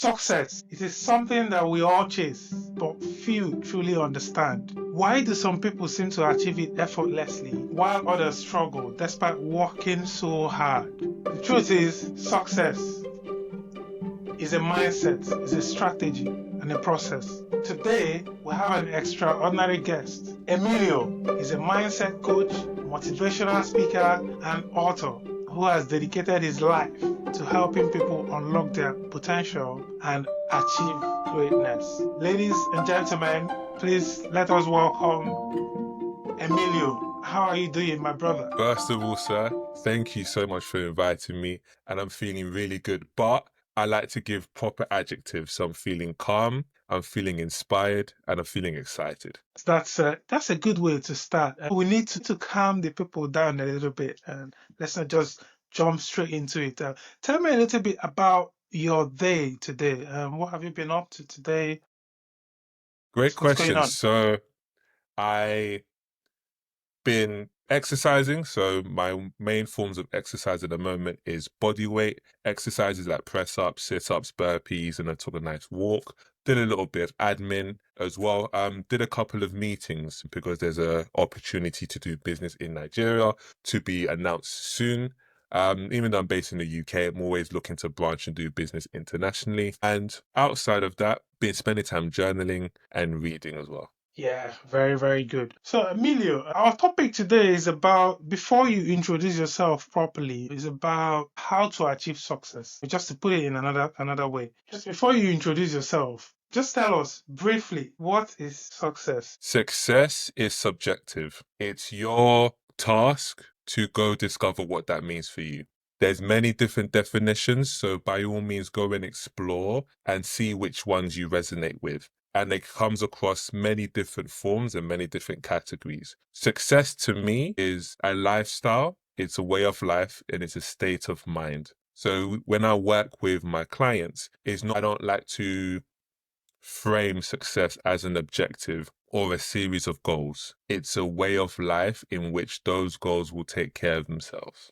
Success, it is something that we all chase, but few truly understand. Why do some people seem to achieve it effortlessly, while others struggle despite working so hard? The truth is, success is a mindset, is a strategy, and a process. Today, we have an extraordinary guest. Emilio is a mindset coach, motivational speaker, and author who has dedicated his life to helping people unlock their potential and achieve greatness. Ladies and gentlemen, please let us welcome Emilio. How are you doing, my brother? First of all, sir, thank you so much for inviting me, and I'm feeling really good. But I like to give proper adjectives. So I'm feeling calm, I'm feeling inspired, and I'm feeling excited. That's a good way to start. We need to calm the people down a little bit, and let's not just jump straight into it. Tell me a little bit about your day today. What have you been up to today? Great What's going question. on? So I been exercising. So my main forms of exercise at the moment is body weight exercises like press ups, sit ups, burpees, and I took a nice walk. Did a little bit of admin as well. Did a couple of meetings because there's a opportunity to do business in Nigeria to be announced soon. Even though I'm based in the UK, I'm always looking to branch and do business internationally. And outside of that, been spending time journaling and reading as well. Yeah, very, very good. So, Emilio, our topic today is about, before you introduce yourself properly, is about how to achieve success. Just to put it in another way, just before you introduce yourself, just tell us briefly, what is success? Success is subjective. It's your task to go discover what that means for you. There's many different definitions, so by all means go and explore and see which ones you resonate with. And it comes across many different forms and many different categories. Success to me is a lifestyle, it's a way of life, and it's a state of mind. So when I work with my clients, I don't like to frame success as an objective or a series of goals. It's a way of life in which those goals will take care of themselves.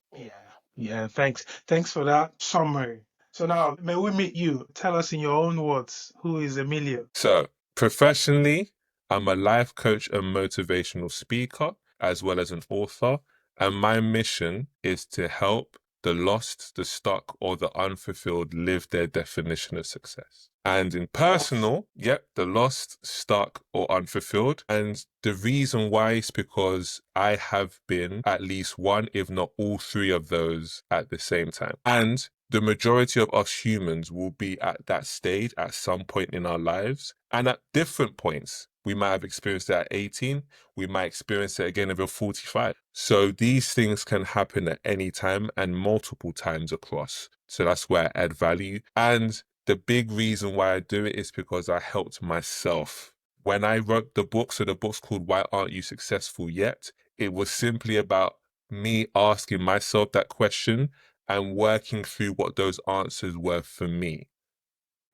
Yeah, thanks. Thanks for that summary. So now, may we meet you? Tell us in your own words, who is Emilio? So, professionally, I'm a life coach and motivational speaker, as well as an author. And my mission is to help the lost, the stuck, or the unfulfilled live their definition of success. And in personal, the lost, stuck, or unfulfilled. And the reason why is because I have been at least one, if not all three of those at the same time. And the majority of us humans will be at that stage at some point in our lives. And at different points, we might have experienced it at 18, we might experience it again if we're 45. So these things can happen at any time and multiple times across. So that's where I add value. And the big reason why I do it is because I helped myself. When I wrote the book, so the book's called Why Aren't You Successful Yet? It was simply about me asking myself that question and working through what those answers were for me.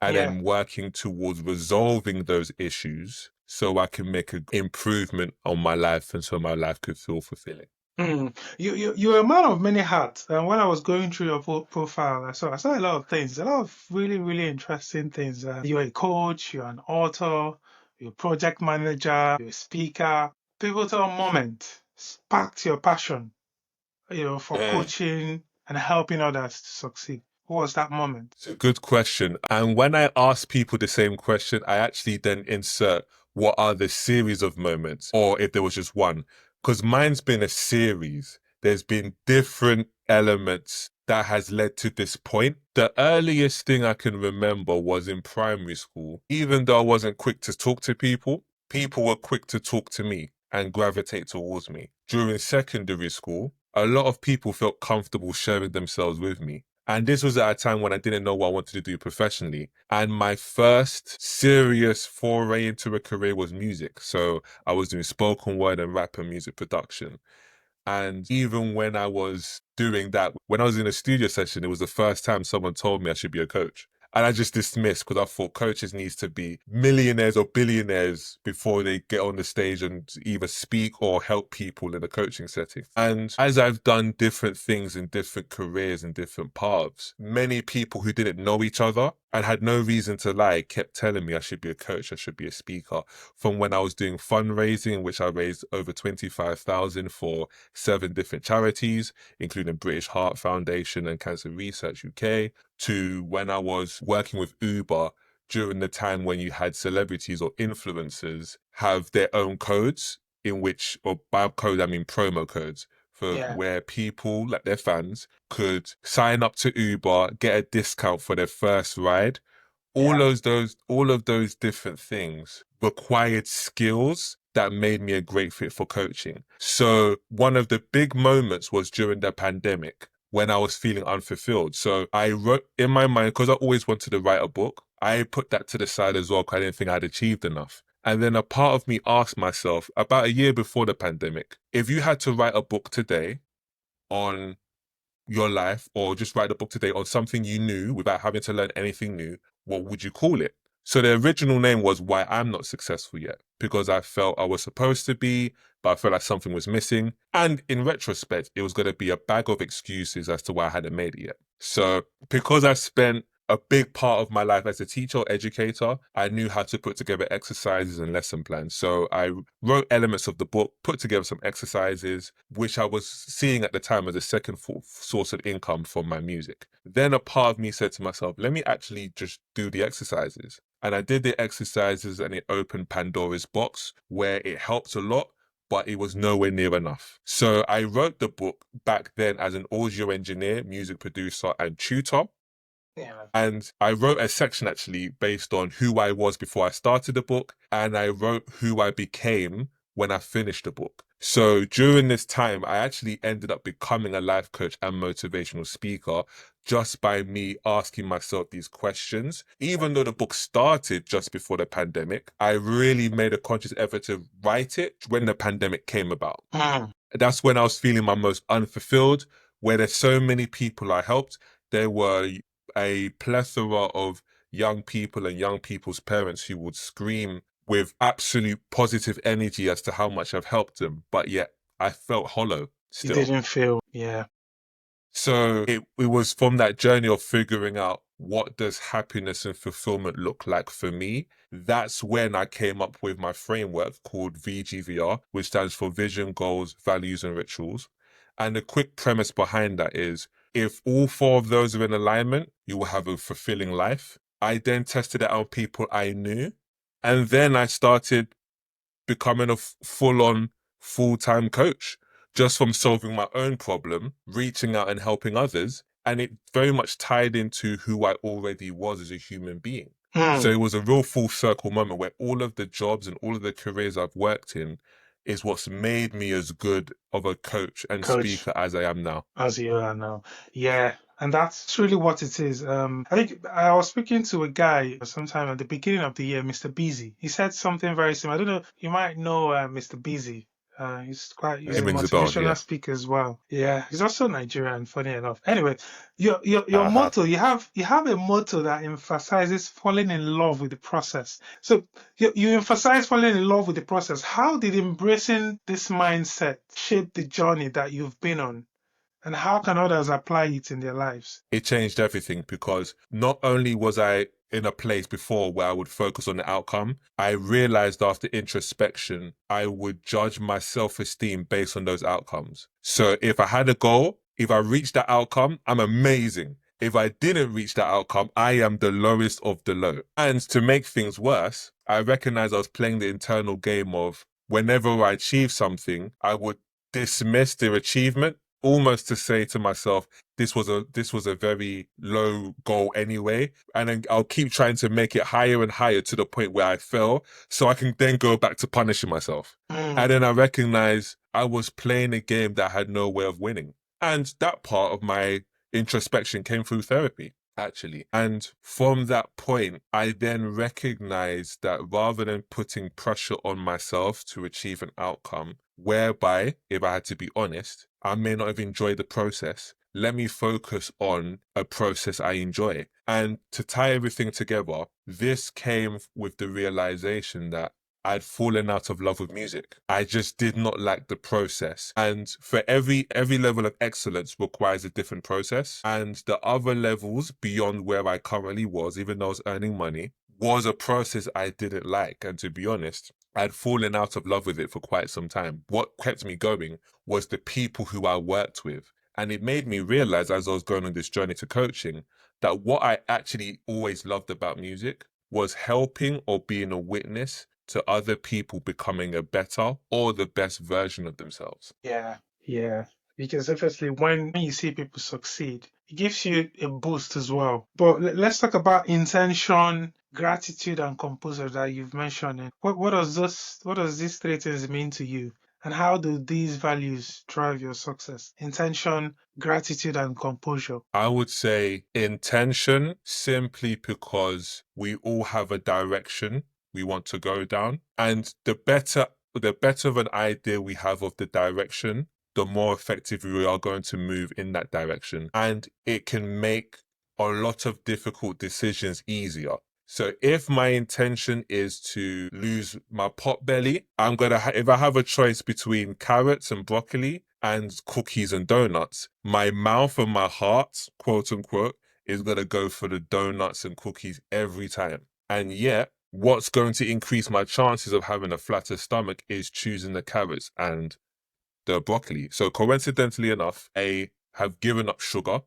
And Yeah. then working towards resolving those issues so I can make an improvement on my life and so my life could feel fulfilling. You're a man of many hats. And when I was going through your profile, I saw a lot of things, a lot of really, really interesting things. You're a coach, you're an author, you're a project manager, you're a speaker. Pivotal moment sparked your passion, for coaching and helping others to succeed. What was that moment? It's a good question. And when I ask people the same question, I actually then insert what are the series of moments or if there was just one. Because mine's been a series. There's been different elements that has led to this point. The earliest thing I can remember was in primary school. Even though I wasn't quick to talk to people, people were quick to talk to me and gravitate towards me. During secondary school, a lot of people felt comfortable sharing themselves with me. And this was at a time when I didn't know what I wanted to do professionally. And my first serious foray into a career was music. So I was doing spoken word and rap and music production. And even when I was doing that, when I was in a studio session, it was the first time someone told me I should be a coach. And I just dismissed because I thought coaches needs to be millionaires or billionaires before they get on the stage and either speak or help people in a coaching setting. And as I've done different things in different careers and different paths, many people who didn't know each other and had no reason to lie, kept telling me I should be a coach, I should be a speaker. From when I was doing fundraising, which I raised over 25,000 for 7 different charities, including British Heart Foundation and Cancer Research UK, to when I was working with Uber during the time when you had celebrities or influencers have their own codes, in which, or by code I mean promo codes, for where people, like their fans, could sign up to Uber, get a discount for their first ride. All of those different things required skills that made me a great fit for coaching. So one of the big moments was during the pandemic when I was feeling unfulfilled. So I wrote in my mind, because I always wanted to write a book, I put that to the side as well because I didn't think I'd achieved enough. And then a part of me asked myself, about a year before the pandemic, if you had to write a book today on your life, or just write a book today on something you knew without having to learn anything new, what would you call it? So the original name was Why I'm Not Successful Yet, because I felt I was supposed to be, but I felt like something was missing. And in retrospect, it was going to be a bag of excuses as to why I hadn't made it yet. So because I spent a big part of my life as a teacher or educator, I knew how to put together exercises and lesson plans. So I wrote elements of the book, put together some exercises, which I was seeing at the time as a second source of income from my music. Then a part of me said to myself, let me actually just do the exercises. And I did the exercises, and it opened Pandora's box, where it helped a lot, but it was nowhere near enough. So I wrote the book back then as an audio engineer, music producer, and tutor. Yeah. And I wrote a section actually based on who I was before I started the book, and I wrote who I became when I finished the book. So during this time, I actually ended up becoming a life coach and motivational speaker just by me asking myself these questions. Even though the book started just before the pandemic, I really made a conscious effort to write it when the pandemic came about. That's when I was feeling my most unfulfilled, where there's so many people I helped. There were a plethora of young people and young people's parents who would scream with absolute positive energy as to how much I've helped them, but yet I felt hollow still. You didn't feel, yeah. So it was from that journey of figuring out what does happiness and fulfillment look like for me. That's when I came up with my framework called VGVR, which stands for Vision, Goals, Values, and Rituals. And the quick premise behind that is, if all 4 of those are in alignment, you will have a fulfilling life. I then tested it on people I knew, and then I started becoming a full-on, full-time coach, just from solving my own problem, reaching out and helping others. And it very much tied into who I already was as a human being. So it was a real full circle moment where all of the jobs and all of the careers I've worked in is what's made me as good of a coach and speaker as I am now. As you are now. Yeah. And that's really what it is. I think I was speaking to a guy sometime at the beginning of the year, Mr. Busy. He said something very similar. I don't know, you might know Mr. Busy. He's It a rings a bell, motivational yeah. speaker as well. Yeah, he's also Nigerian, funny enough. Anyway, your motto, you have a motto that emphasizes falling in love with the process. So you emphasize falling in love with the process. How did embracing this mindset shape the journey that you've been on? And how can others apply it in their lives? It changed everything, because not only was I in a place before where I would focus on the outcome, I realized after introspection, I would judge my self-esteem based on those outcomes. So if I had a goal, if I reached that outcome, I'm amazing. If I didn't reach that outcome, I am the lowest of the low. And to make things worse, I recognized I was playing the internal game of, whenever I achieved something, I would dismiss their achievement, almost to say to myself, this was a very low goal anyway, and then I'll keep trying to make it higher and higher to the point where I fail, so I can then go back to punishing myself. And then I recognized I was playing a game that had no way of winning. And that part of my introspection came through therapy, actually. And from that point, I then recognized that rather than putting pressure on myself to achieve an outcome, whereby, if I had to be honest, I may not have enjoyed the process, let me focus on a process I enjoy. And to tie everything together, this came with the realization that I'd fallen out of love with music. I just did not like the process. And for every level of excellence requires a different process. And the other levels beyond where I currently was, even though I was earning money, was a process I didn't like. And to be honest, I'd fallen out of love with it for quite some time. What kept me going was the people who I worked with. And it made me realize as I was going on this journey to coaching that what I actually always loved about music was helping or being a witness to other people becoming a better or the best version of themselves. Yeah, yeah. Because obviously, when you see people succeed, it gives you a boost as well. But let's talk about intention, gratitude, and composure that you've mentioned. And what does these three things mean to you? And how do these values drive your success? Intention, gratitude, and composure. I would say intention simply because we all have a direction we want to go down. And the better of an idea we have of the direction, the more effective we are going to move in that direction. And it can make a lot of difficult decisions easier. So if my intention is to lose my pot belly, I'm gonna if I have a choice between carrots and broccoli and cookies and donuts, my mouth and my heart, quote unquote, is gonna go for the donuts and cookies every time. And yet, what's going to increase my chances of having a flatter stomach is choosing the carrots and the broccoli. So coincidentally enough, I have given up sugar.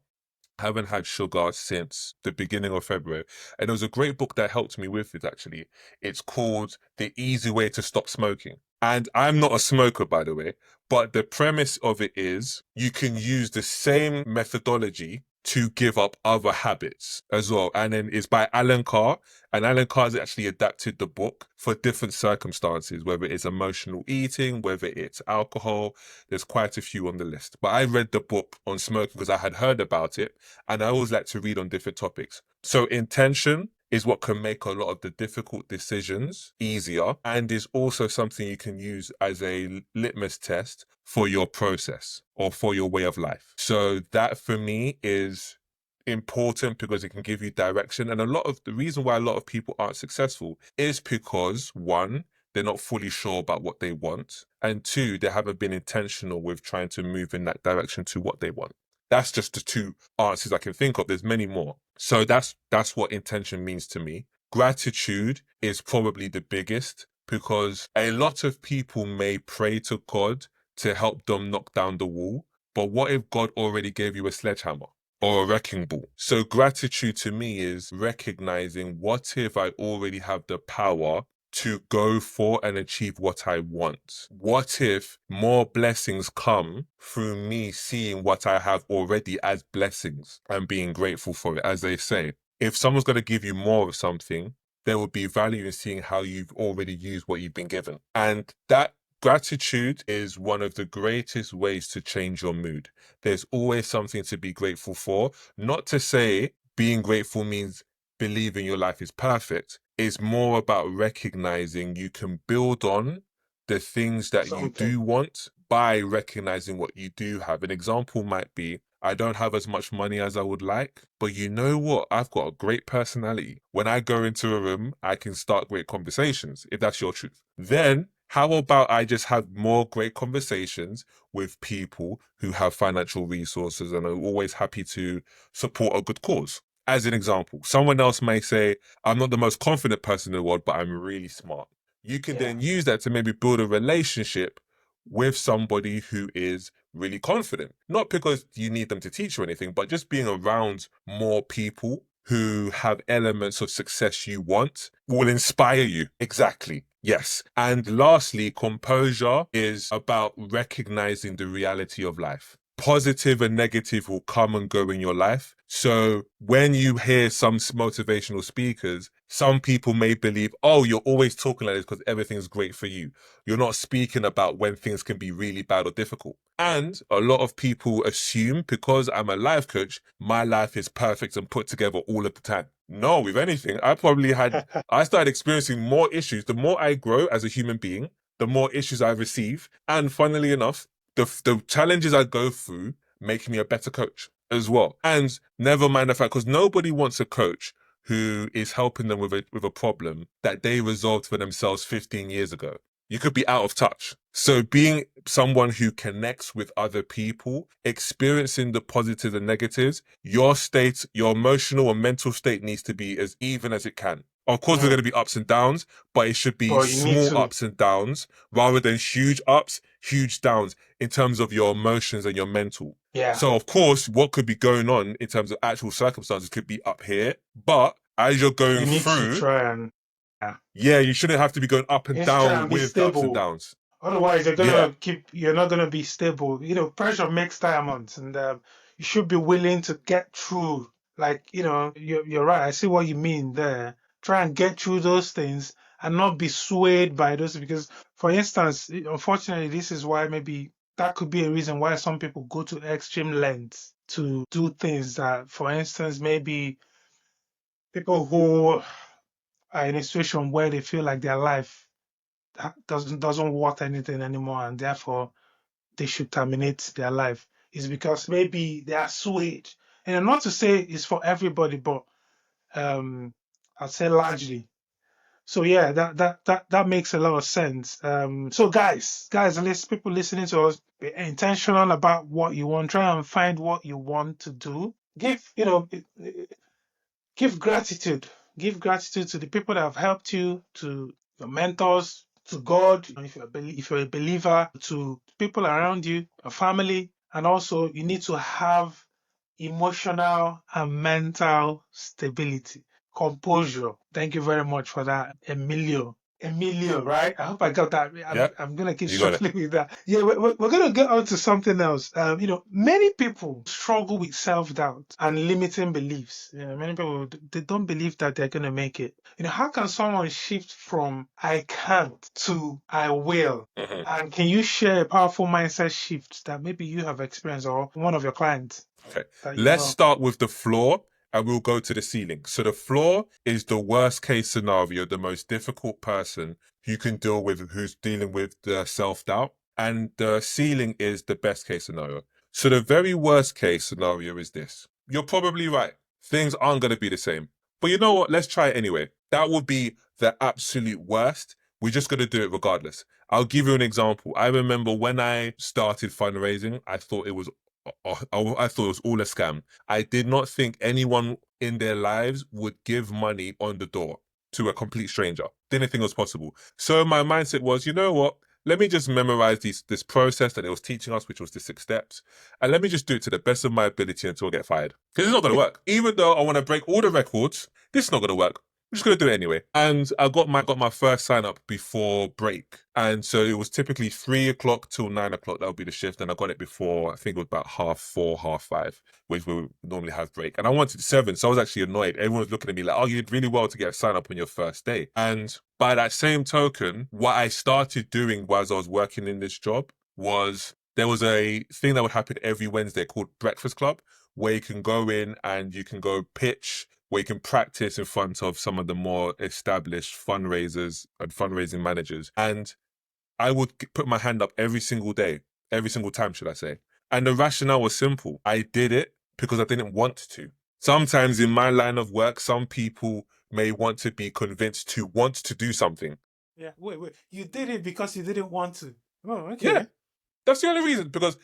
Haven't had sugar since the beginning of February. And there was a great book that helped me with it, actually. It's called The Easy Way to Stop Smoking. And I'm not a smoker, by the way, but the premise of it is you can use the same methodology to give up other habits as well. And then it's by Alan Carr. And Alan Carr has actually adapted the book for different circumstances, whether it's emotional eating, whether it's alcohol. There's quite a few on the list. But I read the book on smoking because I had heard about it. And I always like to read on different topics. So intention is what can make a lot of the difficult decisions easier and is also something you can use as a litmus test for your process or for your way of life. So that for me is important because it can give you direction. And a lot of the reason why a lot of people aren't successful is because one, they're not fully sure about what they want. And two, they haven't been intentional with trying to move in that direction to what they want. That's just the two answers I can think of. There's many more. So that's what intention means to me. Gratitude is probably the biggest because a lot of people may pray to God to help them knock down the wall. But what if God already gave you a sledgehammer or a wrecking ball? So gratitude to me is recognizing what if I already have the power to go for and achieve what I want? What if more blessings come through me seeing what I have already as blessings and being grateful for it? As they say, if someone's going to give you more of something, there will be value in seeing how you've already used what you've been given. And that gratitude is one of the greatest ways to change your mood. There's always something to be grateful for. Not to say being grateful means believing your life is perfect. It's more about recognizing you can build on the things that you do want by recognizing what you do have. An example might be, I don't have as much money as I would like, but you know what? I've got a great personality. When I go into a room, I can start great conversations, if that's your truth. Then, how about I just have more great conversations with people who have financial resources and are always happy to support a good cause? As an example, someone else may say, I'm not the most confident person in the world, but I'm really smart. You can then use that to maybe build a relationship with somebody who is really confident. Not because you need them to teach you anything, but just being around more people who have elements of success you want will inspire you. Exactly. Yes. And lastly, composure is about recognizing the reality of life. Positive and negative will come and go in your life. So when you hear some motivational speakers, some people may believe, oh, you're always talking like this because everything's great for you. You're not speaking about when things can be really bad or difficult. And a lot of people assume because I'm a life coach, my life is perfect and put together all of the time. No, if anything, I started experiencing more issues. The more I grow as a human being, the more issues I receive. And funnily enough, the challenges I go through make me a better coach as well. And never mind the fact, because nobody wants a coach who is helping them with a problem that they resolved for themselves 15 years ago. You could be out of touch. So being someone who connects with other people, experiencing the positives and negatives, your state, your emotional and mental state needs to be as even as it can. Of course, there's going to be ups and downs, but it should be But you need small to. ups and downs rather than huge ups, huge downs in terms of your emotions and your mental. Yeah. So, of course, what could be going on in terms of actual circumstances could be up here, but as you're going You need to through, try and yeah, you shouldn't have to be going up and you need to try down and be with the ups and stable. downs. Otherwise, Yeah. you're not gonna be stable. You know, pressure makes diamonds, and you should be willing to get through. Like, you know, you're right. I see what you mean there. Try and get through those things and not be swayed by those. Because, for instance, unfortunately, this is why maybe that could be a reason why some people go to extreme lengths to do things that, for instance, maybe people who are in a situation where they feel like their life doesn't worth anything anymore, and therefore they should terminate their life, is because maybe they are swayed. And not to say it's for everybody, but I'd say largely. So yeah, that makes a lot of sense. So guys, people listening to us, be intentional about what you want. Try and find what you want to do. Give gratitude. Give gratitude to the people that have helped you, to your mentors, to God, if you're a believer, to people around you, your family. And also, you need to have emotional and mental stability, composure. Thank you very much for that, Emilio. Emilio, right? I hope I got that. Yeah, I'm gonna keep you got it. struggling with that. Yeah, we're gonna get on to something else. Many people struggle with self-doubt and limiting beliefs. Many people, they don't believe that they're gonna make it. How can someone shift from "I can't" to "I will"? Mhm. And can you share a powerful mindset shift that maybe you have experienced or one of your clients Okay, that you let's know? start with the floor and we'll go to the ceiling. So the floor is the worst case scenario, the most difficult person you can deal with who's dealing with the self-doubt. And the ceiling is the best case scenario. So the very worst case scenario is this. You're probably right. Things aren't going to be the same. But you know what? Let's try it anyway. That would be the absolute worst. We're just going to do it regardless. I'll give you an example. I remember when I started fundraising, I thought it was I thought it was all a scam. I did not think anyone in their lives would give money on the door to a complete stranger. Didn't think it was possible. So my mindset was, you know what? Let me just memorize this process that it was teaching us, which was the 6 steps, and let me just do it to the best of my ability until I get fired. Because it's not going to work. Even though I want to break all the records, this is not going to work. I'm just gonna do it anyway. And I got my first sign up before break. And so it was typically 3 o'clock till 9 o'clock. That would be the shift. And I got it before, I think it was about 4:30, 5:30, which we would normally have break. And I wanted 7. So I was actually annoyed. Everyone was looking at me like, oh, you did really well to get a sign up on your first day. And by that same token, what I started doing whilst I was working in this job was there was a thing that would happen every Wednesday called Breakfast Club, where you can go in and you can go pitch, where you can practice in front of some of the more established fundraisers and fundraising managers. And I would put my hand up every single day, every single time, should I say. And the rationale was simple. I did it because I didn't want to. Sometimes in my line of work, some people may want to be convinced to want to do something. Yeah, wait. You did it because you didn't want to. Oh, Yeah, okay. that's the only reason. Because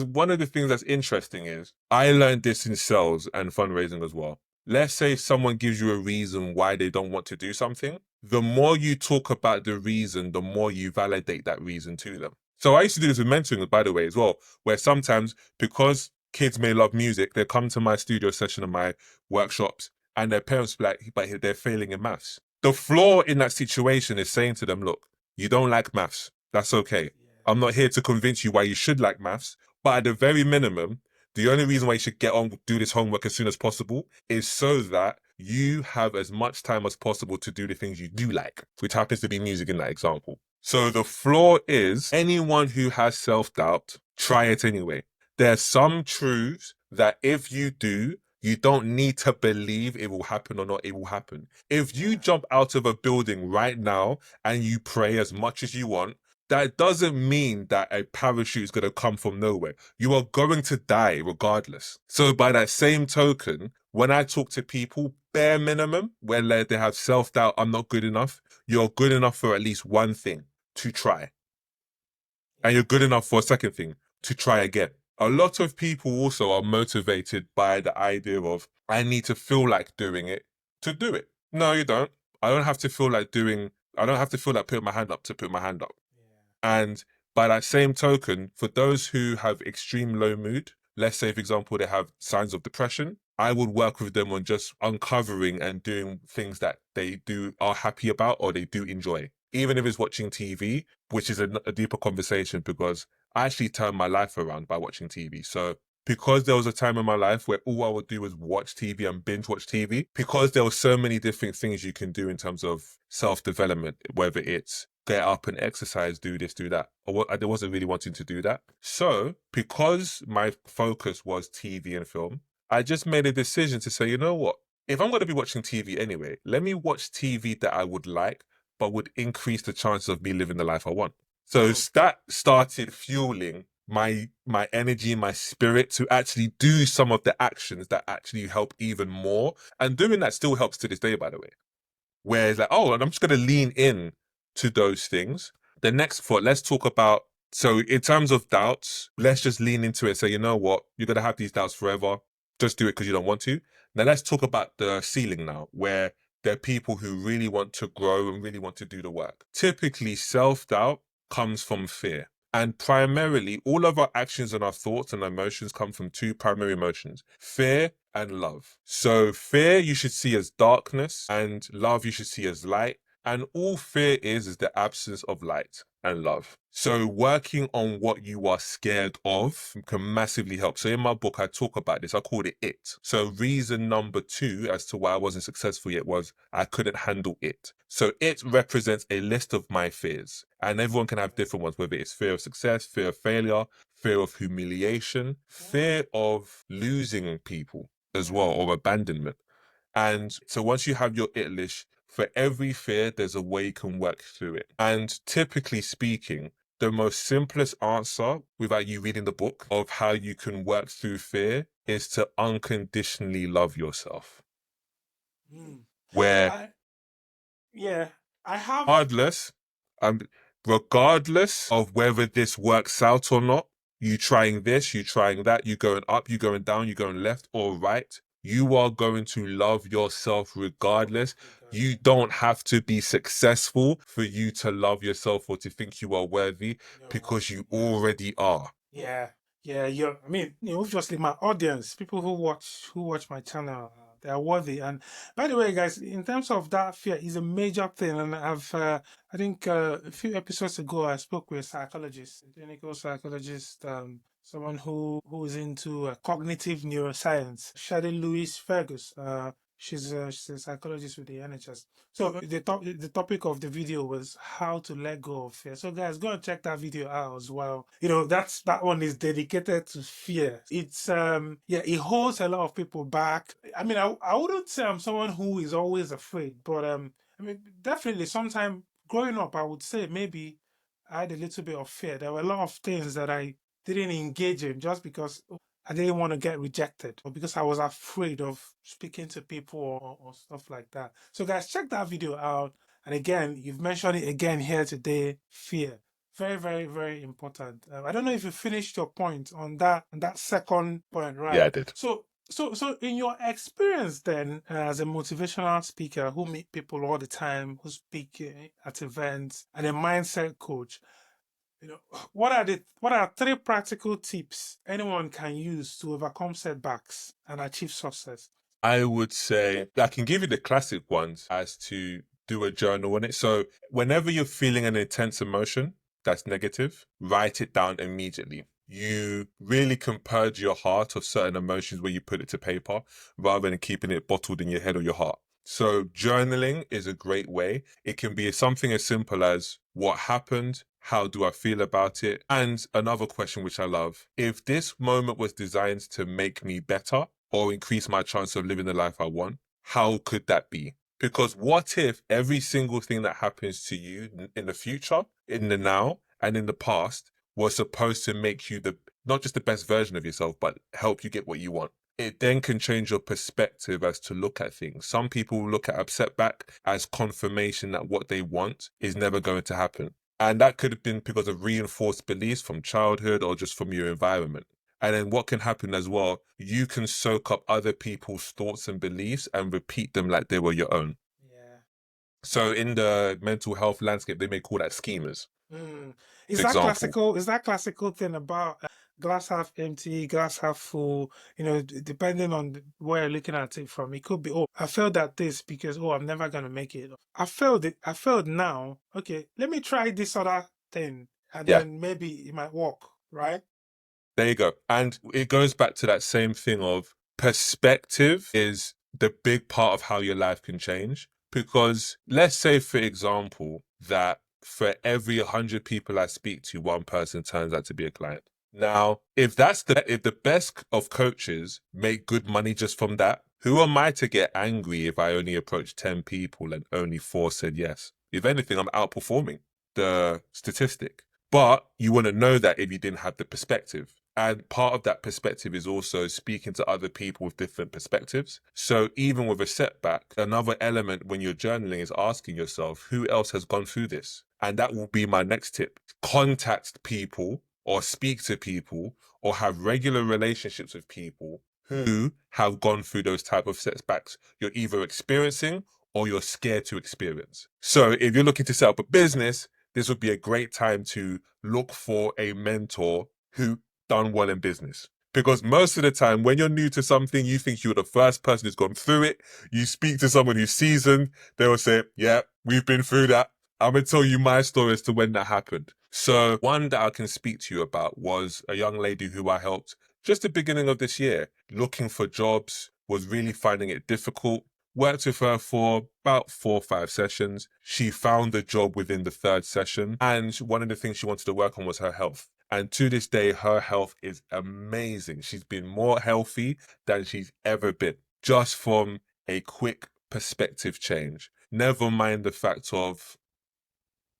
one of the things that's interesting is I learned this in sales and fundraising as well. Let's say someone gives you a reason why they don't want to do something. The more you talk about the reason, the more you validate that reason to them. So I used to do this with mentoring, by the way, as well, where sometimes because kids may love music, they come to my studio session and my workshops, and their parents be like, but they're failing in maths. The flaw in that situation is saying to them, look, you don't like maths. That's okay. I'm not here to convince you why you should like maths, but at the very minimum, the only reason why you should get on, do this homework as soon as possible is so that you have as much time as possible to do the things you do like, which happens to be music in that example. So the flaw is anyone who has self-doubt, try it anyway. There's some truths that if you do, you don't need to believe it will happen or not, it will happen. If you jump out of a building right now and you pray as much as you want, that doesn't mean that a parachute is going to come from nowhere. You are going to die regardless. So by that same token, When I talk to people, bare minimum, when they have self-doubt, I'm not good enough, you're good enough for at least one thing, to try. And you're good enough for a second thing, to try again. A lot of people also are motivated by the idea of, I need to feel like doing it to do it. No, you don't. I don't have to feel like putting my hand up to put my hand up. And by that same token, for those who have extreme low mood, let's say, for example, they have signs of depression, I would work with them on just uncovering and doing things that they are happy about or they do enjoy. Even if it's watching TV, which is a deeper conversation, because I actually turned my life around by watching TV. So because there was a time in my life where all I would do was watch TV and binge watch TV, because there were so many different things you can do in terms of self-development, whether it's get up and exercise, do this, do that. I wasn't really wanting to do that. So because my focus was TV and film, I just made a decision to say, you know what? If I'm going to be watching TV anyway, let me watch TV that I would like, but would increase the chances of me living the life I want. So that started fueling my energy, my spirit to actually do some of the actions that actually help even more. And doing that still helps to this day, by the way. Where it's like, oh, and I'm just going to lean in to those things. The next thought, let's talk about, so in terms of doubts, let's just lean into it. Say, you know what, you're going to have these doubts forever. Just do it because you don't want to. Now let's talk about the ceiling now, where there are people who really want to grow and really want to do the work. Typically, self-doubt comes from fear. And primarily, all of our actions and our thoughts and emotions come from two primary emotions, fear and love. So fear you should see as darkness, and love you should see as light. And all fear is the absence of light and love. So working on what you are scared of can massively help. So in my book, I talk about this. I called it IT. So reason number 2 as to why I wasn't successful yet was I couldn't handle it. So it represents a list of my fears. And everyone can have different ones, whether it's fear of success, fear of failure, fear of humiliation, fear of losing people as well, or abandonment. And so once you have your IT list, for every fear, there's a way you can work through it. And typically speaking, the most simplest answer, without you reading the book, of how you can work through fear is to unconditionally love yourself. Where I have. Regardless of whether this works out or not, you trying this, you trying that, you going up, you going down, you going left or right, you are going to love yourself regardless. You don't have to be successful for you to love yourself or to think you are worthy, because you already are. Yeah, I mean, obviously, my audience, people who watch my channel, they are worthy. And by the way, guys, in terms of that fear, is a major thing. And I think a few episodes ago, I spoke with a psychologist, a clinical psychologist, someone who is into cognitive neuroscience, Shadi Louise Fergus. She's a psychologist with the NHS. So the topic of the video was how to let go of fear. So guys, go and check that video out as well. That one is dedicated to fear. It's it holds a lot of people back. I mean, I wouldn't say I'm someone who is always afraid, but I mean, definitely sometime growing up, I would say maybe I had a little bit of fear. There were a lot of things that I didn't engage in just because I didn't want to get rejected, or because I was afraid of speaking to people or stuff like that. So guys, check that video out. And again, you've mentioned it again here today, fear. Very, very, very important. I don't know if you finished your point on that second point, right? Yeah, I did. So in your experience then, as a motivational speaker who meet people all the time, who speak at events, and a mindset coach, what are 3 practical tips anyone can use to overcome setbacks and achieve success? I would say I can give you the classic ones as to do a journal on it. So whenever you're feeling an intense emotion that's negative, write it down immediately. You really can purge your heart of certain emotions when you put it to paper, rather than keeping it bottled in your head or your heart. So journaling is a great way. It can be something as simple as what happened, how do I feel about it? And another question which I love, if this moment was designed to make me better or increase my chance of living the life I want, how could that be? Because what if every single thing that happens to you in the future, in the now, and in the past was supposed to make you not just the best version of yourself, but help you get what you want? it then can change your perspective as to look at things. Some people look at a setback as confirmation that what they want is never going to happen. And that could have been because of reinforced beliefs from childhood or just from your environment. And then what can happen as well, you can soak up other people's thoughts and beliefs and repeat them like they were your own. Yeah. So in the mental health landscape, they may call that schemas. Is For that example. classical? Is that classical thing about glass half empty, glass half full? You know, depending on where you're looking at it from, it could be, oh, I failed at this because I'm never gonna make it. I failed it. I failed now. Okay, let me try this other thing, and Yeah. then maybe it might work, right? There you go. And it goes back to that same thing of perspective is the big part of how your life can change. Because let's say, for example, that for every 100 people I speak to, one person turns out to be a client. Now, if the best of coaches make good money just from that, who am I to get angry if I only approach 10 people and only 4 said yes? If anything, I'm outperforming the statistic. But you want to know that if you didn't have the perspective. And part of that perspective is also speaking to other people with different perspectives. So even with a setback, another element when you're journaling is asking yourself, who else has gone through this? And that will be my next tip. Contact people or speak to people or have regular relationships with people who have gone through those type of setbacks you're either experiencing or you're scared to experience. So if you're looking to set up a business, this would be a great time to look for a mentor who done well in business. Because most of the time, when you're new to something, you think you're the first person who's gone through it. You speak to someone who's seasoned, they will say, yeah, we've been through that. I'm going to tell you my story as to when that happened. So one that I can speak to you about was a young lady who I helped just the beginning of this year, looking for jobs, was really finding it difficult. Worked with her for about 4 or 5 sessions. She found the job within the 3rd session. And one of the things she wanted to work on was her health. And to this day, her health is amazing. She's been more healthy than she's ever been, just from a quick perspective change. Never mind the fact of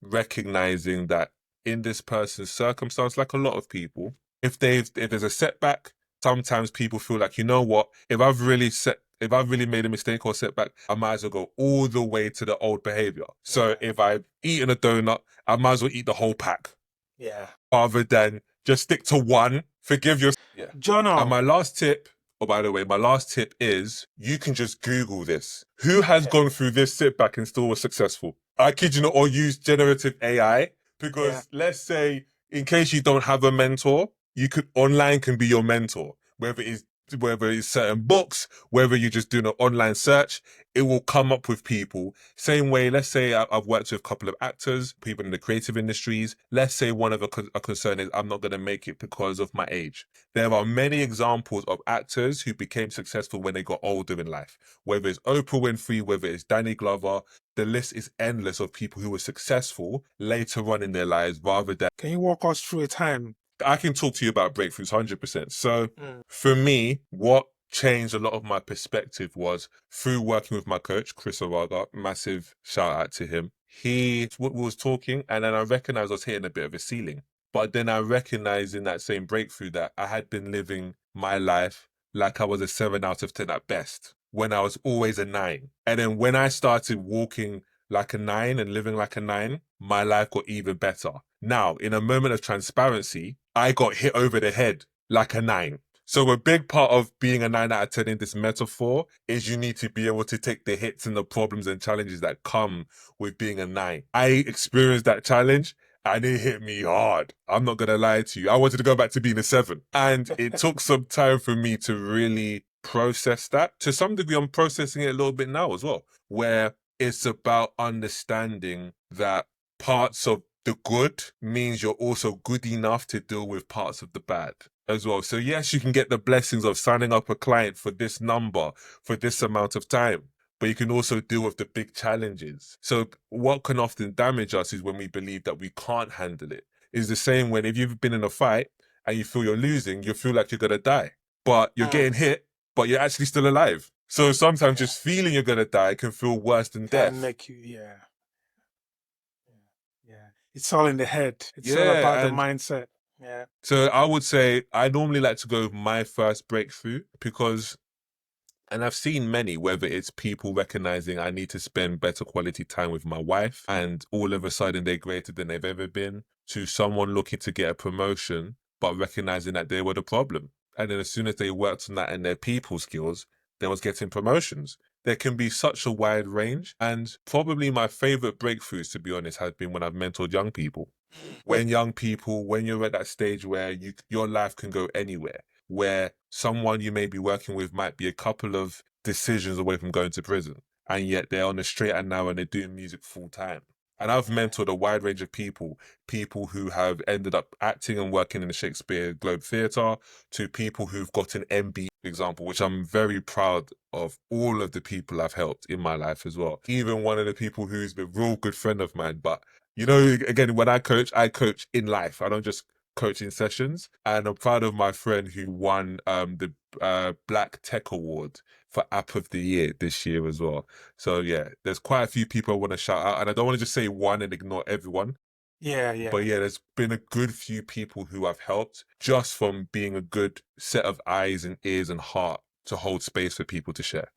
recognizing that in this person's circumstance, like a lot of people, if there's a setback, sometimes people feel like, you know what, if I've really made a mistake or setback, I might as well go all the way to the old behavior. So if I've eaten a donut, I might as well eat the whole pack. Yeah. Rather than just stick to one, forgive your... Yeah. Journal. And my last tip, by the way, my last tip is you can just Google this. Who has gone through this setback and still was successful? I kid you not, or use generative AI. Because let's say, in case you don't have a mentor, online can be your mentor. Whether it's certain books, whether you're just doing an online search, it will come up with people. Same way, let's say I've worked with a couple of actors, people in the creative industries. Let's say one of a concern is I'm not going to make it because of my age. There are many examples of actors who became successful when they got older in life. Whether it's Oprah Winfrey, whether it's Danny Glover, the list is endless of people who were successful later on in their lives rather than... Can you walk us through a time? I can talk to you about breakthroughs 100%. So for me, what changed a lot of my perspective was through working with my coach, Chris Araga. Massive shout out to him. He was talking and then I recognized I was hitting a bit of a ceiling. But then I recognized in that same breakthrough that I had been living my life like I was a 7 out of 10 at best, when I was always a 9. And then when I started walking like a 9 and living like a 9, my life got even better. Now, in a moment of transparency, I got hit over the head like a 9. So a big part of being a 9 out of 10 in this metaphor is you need to be able to take the hits and the problems and challenges that come with being a 9. I experienced that challenge and it hit me hard. I'm not going to lie to you. I wanted to go back to being a 7. And it took some time for me to really process that. To some degree, I'm processing it a little bit now as well, where it's about understanding that parts of the good means you're also good enough to deal with parts of the bad as well. So yes, you can get the blessings of signing up a client for this number, for this amount of time, but you can also deal with the big challenges. So what can often damage us is when we believe that we can't handle it. It's the same when if you've been in a fight and you feel you're losing, you feel like you're going to die, but you're getting hit, but you're actually still alive. So sometimes just feeling you're going to die can feel worse than death. Can make you, yeah. It's all in the head. It's all about the mindset. Yeah. So I would say I normally like to go with my first breakthrough because, and I've seen many, whether it's people recognizing I need to spend better quality time with my wife, and all of a sudden they're greater than they've ever been, to someone looking to get a promotion, but recognizing that they were the problem. And then as soon as they worked on that and their people skills, they was getting promotions. There can be such a wide range. And probably my favorite breakthroughs, to be honest, has been when I've mentored young people. When young people, when you're at that stage where your life can go anywhere, where someone you may be working with might be a couple of decisions away from going to prison, and yet they're on the straight and narrow and they're doing music full time. And I've mentored a wide range of people who have ended up acting and working in the Shakespeare Globe Theatre, to people who've got an MBA, for example, which I'm very proud of all of the people I've helped in my life as well. Even one of the people who's been a real good friend of mine, but again, when I coach in life. I don't just coach in sessions. And I'm proud of my friend who won the Black Tech Award for App of the Year this year as well. So yeah, there's quite a few people I want to shout out, and I don't want to just say one and ignore everyone. Yeah, yeah. But yeah, there's been a good few people who I've helped just from being a good set of eyes and ears and heart to hold space for people to share.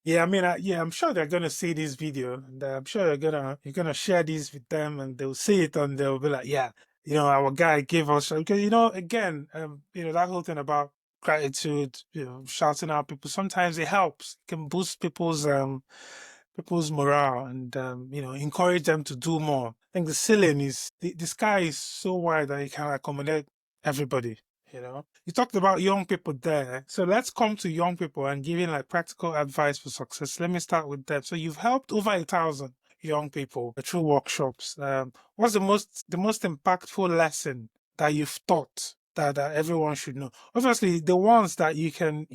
Yeah, I mean, I'm sure they're gonna see this video, and I'm sure you're gonna share this with them, and they'll see it, and they'll be like, "Yeah, our guy gave us." Because again, that whole thing about gratitude, shouting out people. Sometimes it helps. It can boost people's morale, and encourage them to do more. I think the ceiling is the sky is so wide that it can accommodate everybody. You talked about young people there, so let's come to young people and giving like practical advice for success. Let me start with that. So you've helped over 1,000 young people through workshops. What's the most impactful lesson that you've taught that everyone should know? Obviously, the ones that you can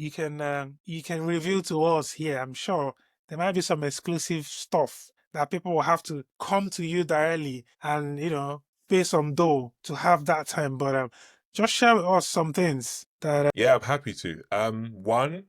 reveal to us here. I'm sure there might be some exclusive stuff that people will have to come to you directly and pay some dough to have that time. But just share with us some things that. Yeah, I'm happy to. One,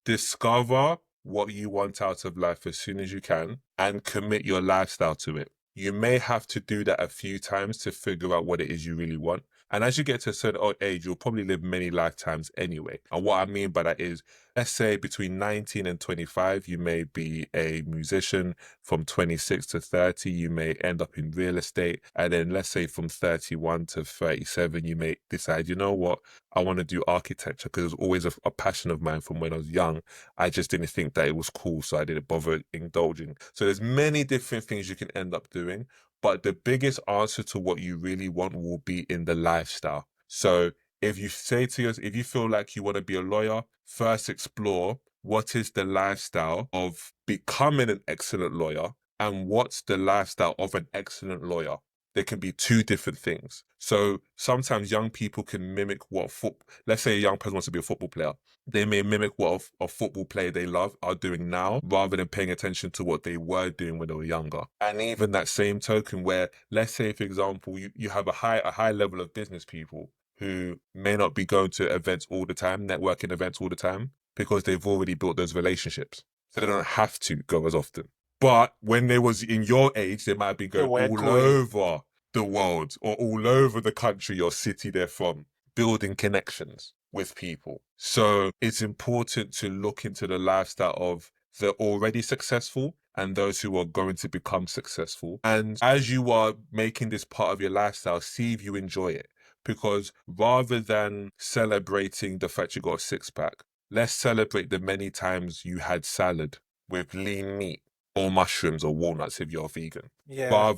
discover what you want out of life as soon as you can and commit your lifestyle to it. You may have to do that a few times to figure out what it is you really want. And as you get to a certain old age, you'll probably live many lifetimes anyway. And what I mean by that is, let's say between 19 and 25, you may be a musician. From 26 to 30, you may end up in real estate. And then let's say from 31 to 37, you may decide, you know what, I want to do architecture because it was always a passion of mine from when I was young. I just didn't think that it was cool, so I didn't bother indulging. So there's many different things you can end up doing, but the biggest answer to what you really want will be in the lifestyle. So if you if you feel like you want to be a lawyer, first explore what is the lifestyle of becoming an excellent lawyer and what's the lifestyle of an excellent lawyer. There can be two different things. So sometimes young people can mimic let's say a young person wants to be a football player. They may mimic what a football player they love are doing now rather than paying attention to what they were doing when they were younger. And even that same token where, let's say, for example, you have a high level of business people who may not be going to events all the time, networking events all the time, because they've already built those relationships. So they don't have to go as often. But when they was in your age, they might be They going were all going. over the world or all over the country or city they're from, building connections with people. So it's important to look into the lifestyle of the already successful and those who are going to become successful. And as you are making this part of your lifestyle, see if you enjoy it. Because rather than celebrating the fact you got a six pack, let's celebrate the many times you had salad with lean meat or mushrooms or walnuts if you're vegan. Yeah.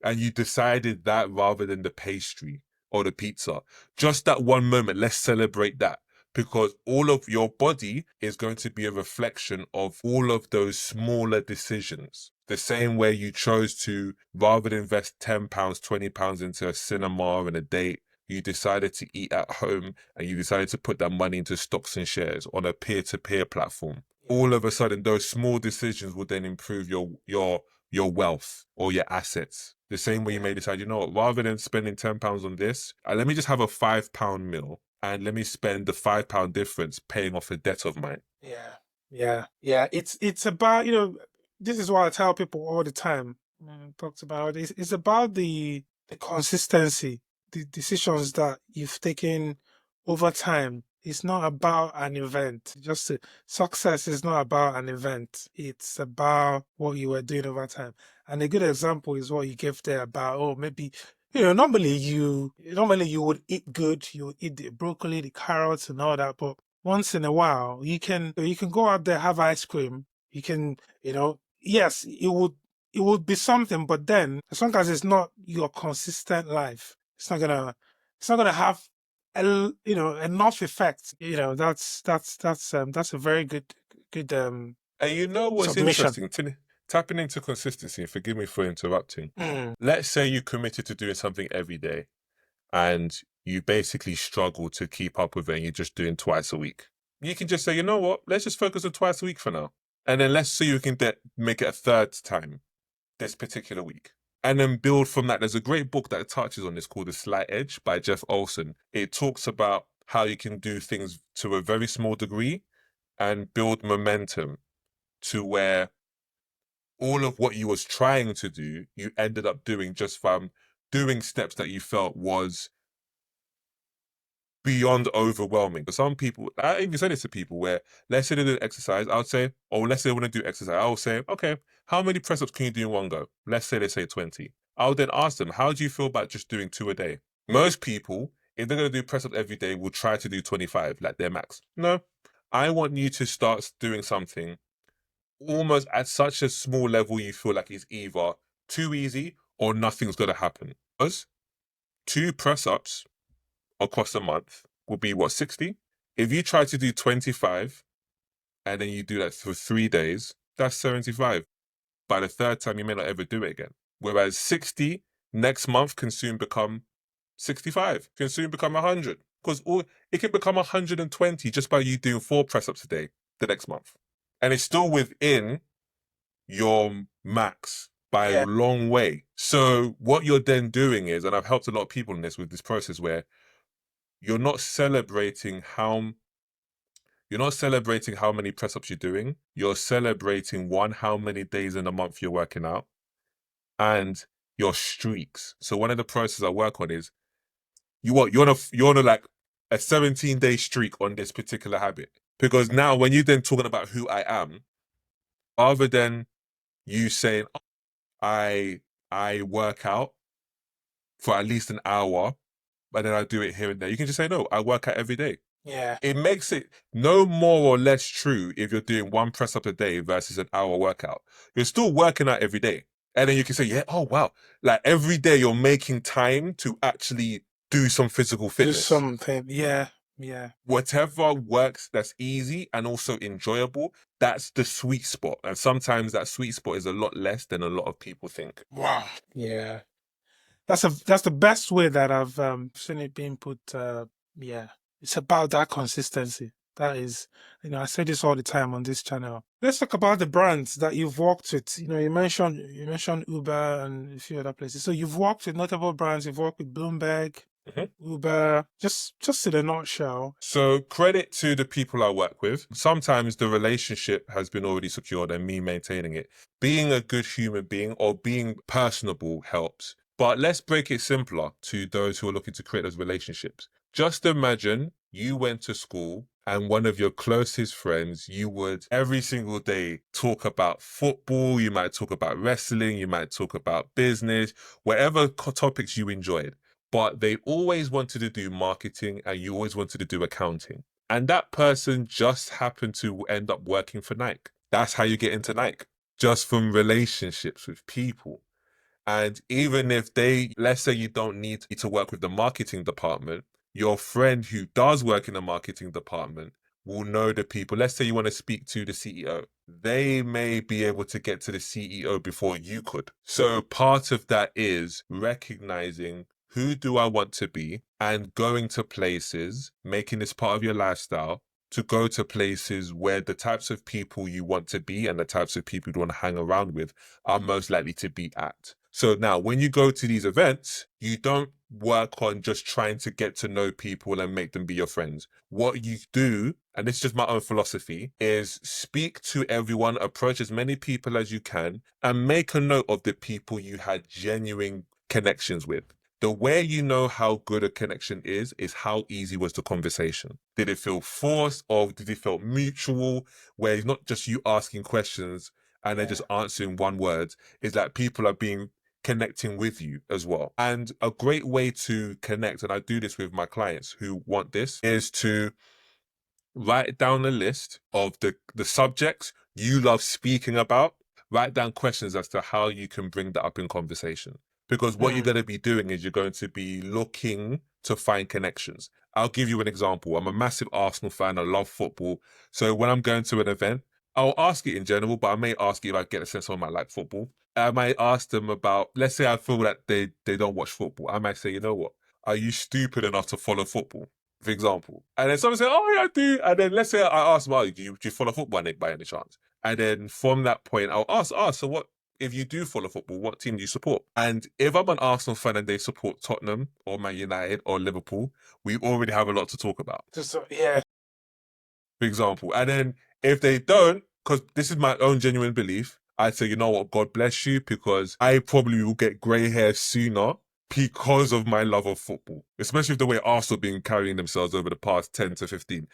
And you decided that rather than the pastry or the pizza. Just that one moment, let's celebrate that. Because all of your body is going to be a reflection of all of those smaller decisions. The same way you chose to, rather than invest £10, £20 into a cinema and a date, you decided to eat at home and you decided to put that money into stocks and shares on a peer-to-peer platform. All of a sudden, those small decisions will then improve your wealth or your assets. The same way you may decide, you know what, rather than spending £10 on this, let me just have a £5 meal and let me spend the £5 difference paying off a debt of mine. Yeah. Yeah. It's about, this is what I tell people all the time. Talked about it's about the consistency. the decisions that you've taken over time. It's not about an event. Success is not about an event. It's about what you were doing over time. And a good example is what you gave there about, oh, maybe, normally you would eat good, you would eat the broccoli, the carrots and all that, but once in a while you can go out there, have ice cream. You can, yes, it would be something, but then as long as it's not your consistent life, it's not gonna have enough effect. That's a very good And you know what's submission. interesting? Tapping into consistency, and forgive me for interrupting. Mm. Let's say you committed to doing something every day and you basically struggle to keep up with it and you're just doing twice a week. You can just say, you know what, let's just focus on twice a week for now. And then let's see you can make it a third time this particular week. And then build from that. There's a great book that touches on this called The Slight Edge by Jeff Olson. It talks about how you can do things to a very small degree and build momentum to where all of what you was trying to do, you ended up doing just from doing steps that you felt was beyond overwhelming. For some people, I even said it to people where, let's say they do exercise, I would say, or let's say they want to do exercise, I would say, okay, how many press ups can you do in one go? Let's say they say 20. I would then ask them, how do you feel about just doing 2 a day? Most people, if they're going to do press ups every day, will try to do 25, like their max. No, I want you to start doing something almost at such a small level you feel like it's either too easy or nothing's going to happen. Because 2 press ups across a month would be what, 60? If you try to do 25 and then you do that for 3 days, that's 75. By the third time, you may not ever do it again. Whereas 60 next month can soon become 65, can soon become 100. Because it can become 120 just by you doing 4 press ups a day the next month. And it's still within your max by a long way. So what you're then doing is, and I've helped a lot of people in this with this process where you're not celebrating how many press ups you're doing. You're celebrating how many days in a month you're working out and your streaks. So one of the processes I work on is you're on like a 17-day streak on this particular habit. Because now when you're then talking about who I am, rather than you saying, oh, I work out for at least an hour, but then I do it here and there. You can just say, no, I work out every day. Yeah. It makes it no more or less true if you're doing 1 press up a day versus an hour workout. You're still working out every day. And then you can say, yeah, oh, wow. Like every day you're making time to actually do some physical Do fitness. something. Yeah. Whatever works that's easy and also enjoyable, that's the sweet spot. And sometimes that sweet spot is a lot less than a lot of people think. Wow. Yeah. That's the best way that I've seen it being put. Yeah. It's about that consistency. That is, I say this all the time on this channel. Let's talk about the brands that you've worked with. You mentioned Uber and a few other places. So you've worked with notable brands. You've worked with Bloomberg, Uber. Just in a nutshell. So credit to the people I work with. Sometimes the relationship has been already secured and me maintaining it. Being a good human being or being personable helps. But let's break it simpler to those who are looking to create those relationships. Just imagine you went to school and one of your closest friends, you would every single day talk about football, you might talk about wrestling, you might talk about business, whatever topics you enjoyed. But they always wanted to do marketing and you always wanted to do accounting. And that person just happened to end up working for Nike. That's how you get into Nike, just from relationships with people. And even if let's say you don't need to work with the marketing department, your friend who does work in the marketing department will know the people. Let's say you want to speak to the CEO. They may be able to get to the CEO before you could. So part of that is recognizing who do I want to be and going to places, making this part of your lifestyle, to go to places where the types of people you want to be and the types of people you want to hang around with are most likely to be at. So now when you go to these events, you don't work on just trying to get to know people and make them be your friends. What you do, and this is just my own philosophy, is speak to everyone, approach as many people as you can, and make a note of the people you had genuine connections with. The way you know how good a connection is how easy was the conversation. Did it feel forced or did it feel mutual, where it's not just you asking questions and they're just answering one word? Is that people are connecting with you as well. And a great way to connect, and I do this with my clients who want this, is to write down a list of the subjects you love speaking about. Write down questions as to how you can bring that up in conversation. Because what you're going to be doing is you're going to be looking to find connections. I'll give you an example. I'm a massive Arsenal fan. I love football. So when I'm going to an event, I'll ask it in general, but I may ask it if I get a sense someone might like football. I might ask them about, let's say I feel that they don't watch football. I might say, you know what? Are you stupid enough to follow football? For example. And then someone say, oh, yeah, I do. And then let's say I ask, well, do you follow football by any chance? And then from that point, I'll ask, so what, if you do follow football, what team do you support? And if I'm an Arsenal fan and they support Tottenham or Man United or Liverpool, we already have a lot to talk about. Yeah. For example. And then if they don't, because this is my own genuine belief, I'd say, you know what, God bless you, because I probably will get grey hair sooner because of my love of football, especially with the way Arsenal been carrying themselves over the past 10 to 15,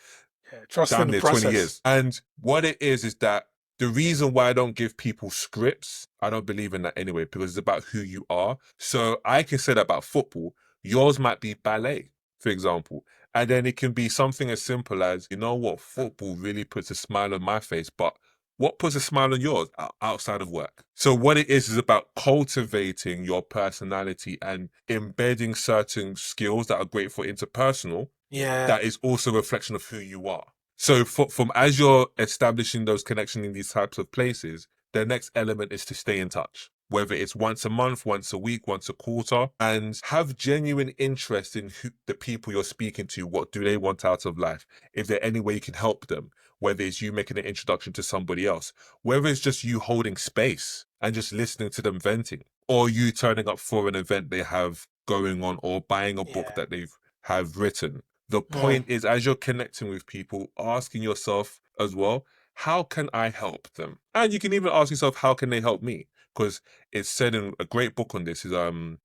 Damn near 20 years. And what it is that the reason why I don't give people scripts, I don't believe in that anyway, because it's about who you are. So I can say that about football. Yours might be ballet, for example. And then it can be something as simple as, you know what, football really puts a smile on my face, but what puts a smile on yours outside of work? So what it is about cultivating your personality and embedding certain skills that are great for interpersonal. Yeah. That is also a reflection of who you are. So from as you're establishing those connections in these types of places, the next element is to stay in touch. Whether it's once a month, once a week, once a quarter, and have genuine interest in the people you're speaking to. What do they want out of life? If there's any way you can help them, whether it's you making an introduction to somebody else, whether it's just you holding space and just listening to them venting, or you turning up for an event they have going on, or buying a book that they've have written. The point is, as you're connecting with people, asking yourself as well, how can I help them? And you can even ask yourself, how can they help me? Because it's said in a great book on this is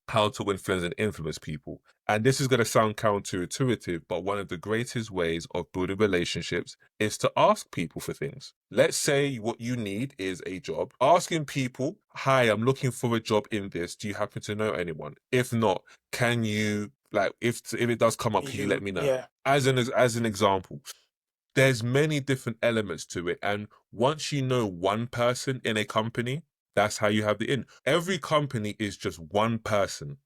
How to Win Friends and Influence People. And this is going to sound counterintuitive, but one of the greatest ways of building relationships is to ask people for things. Let's say what you need is a job. Asking people, hi, I'm looking for a job in this. Do you happen to know anyone? If not, can you, like, if it does come up, can you let me know? Yeah. As an example, there's many different elements to it. And once you know one person in a company, that's how you have the in. Every company is just one person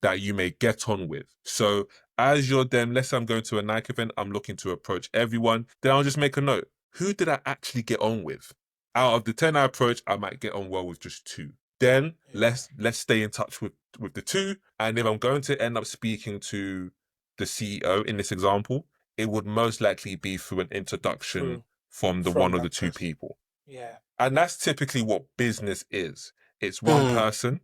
that you may get on with. So as you're then, let's say I'm going to a Nike event, I'm looking to approach everyone, then I'll just make a note. Who did I actually get on with? Out of the 10 I approach, I might get on well with just 2. Then let's stay in touch with the 2. And if I'm going to end up speaking to the CEO in this example, it would most likely be through an introduction from one of the 2 people. Yeah. And that's typically what business is. It's one person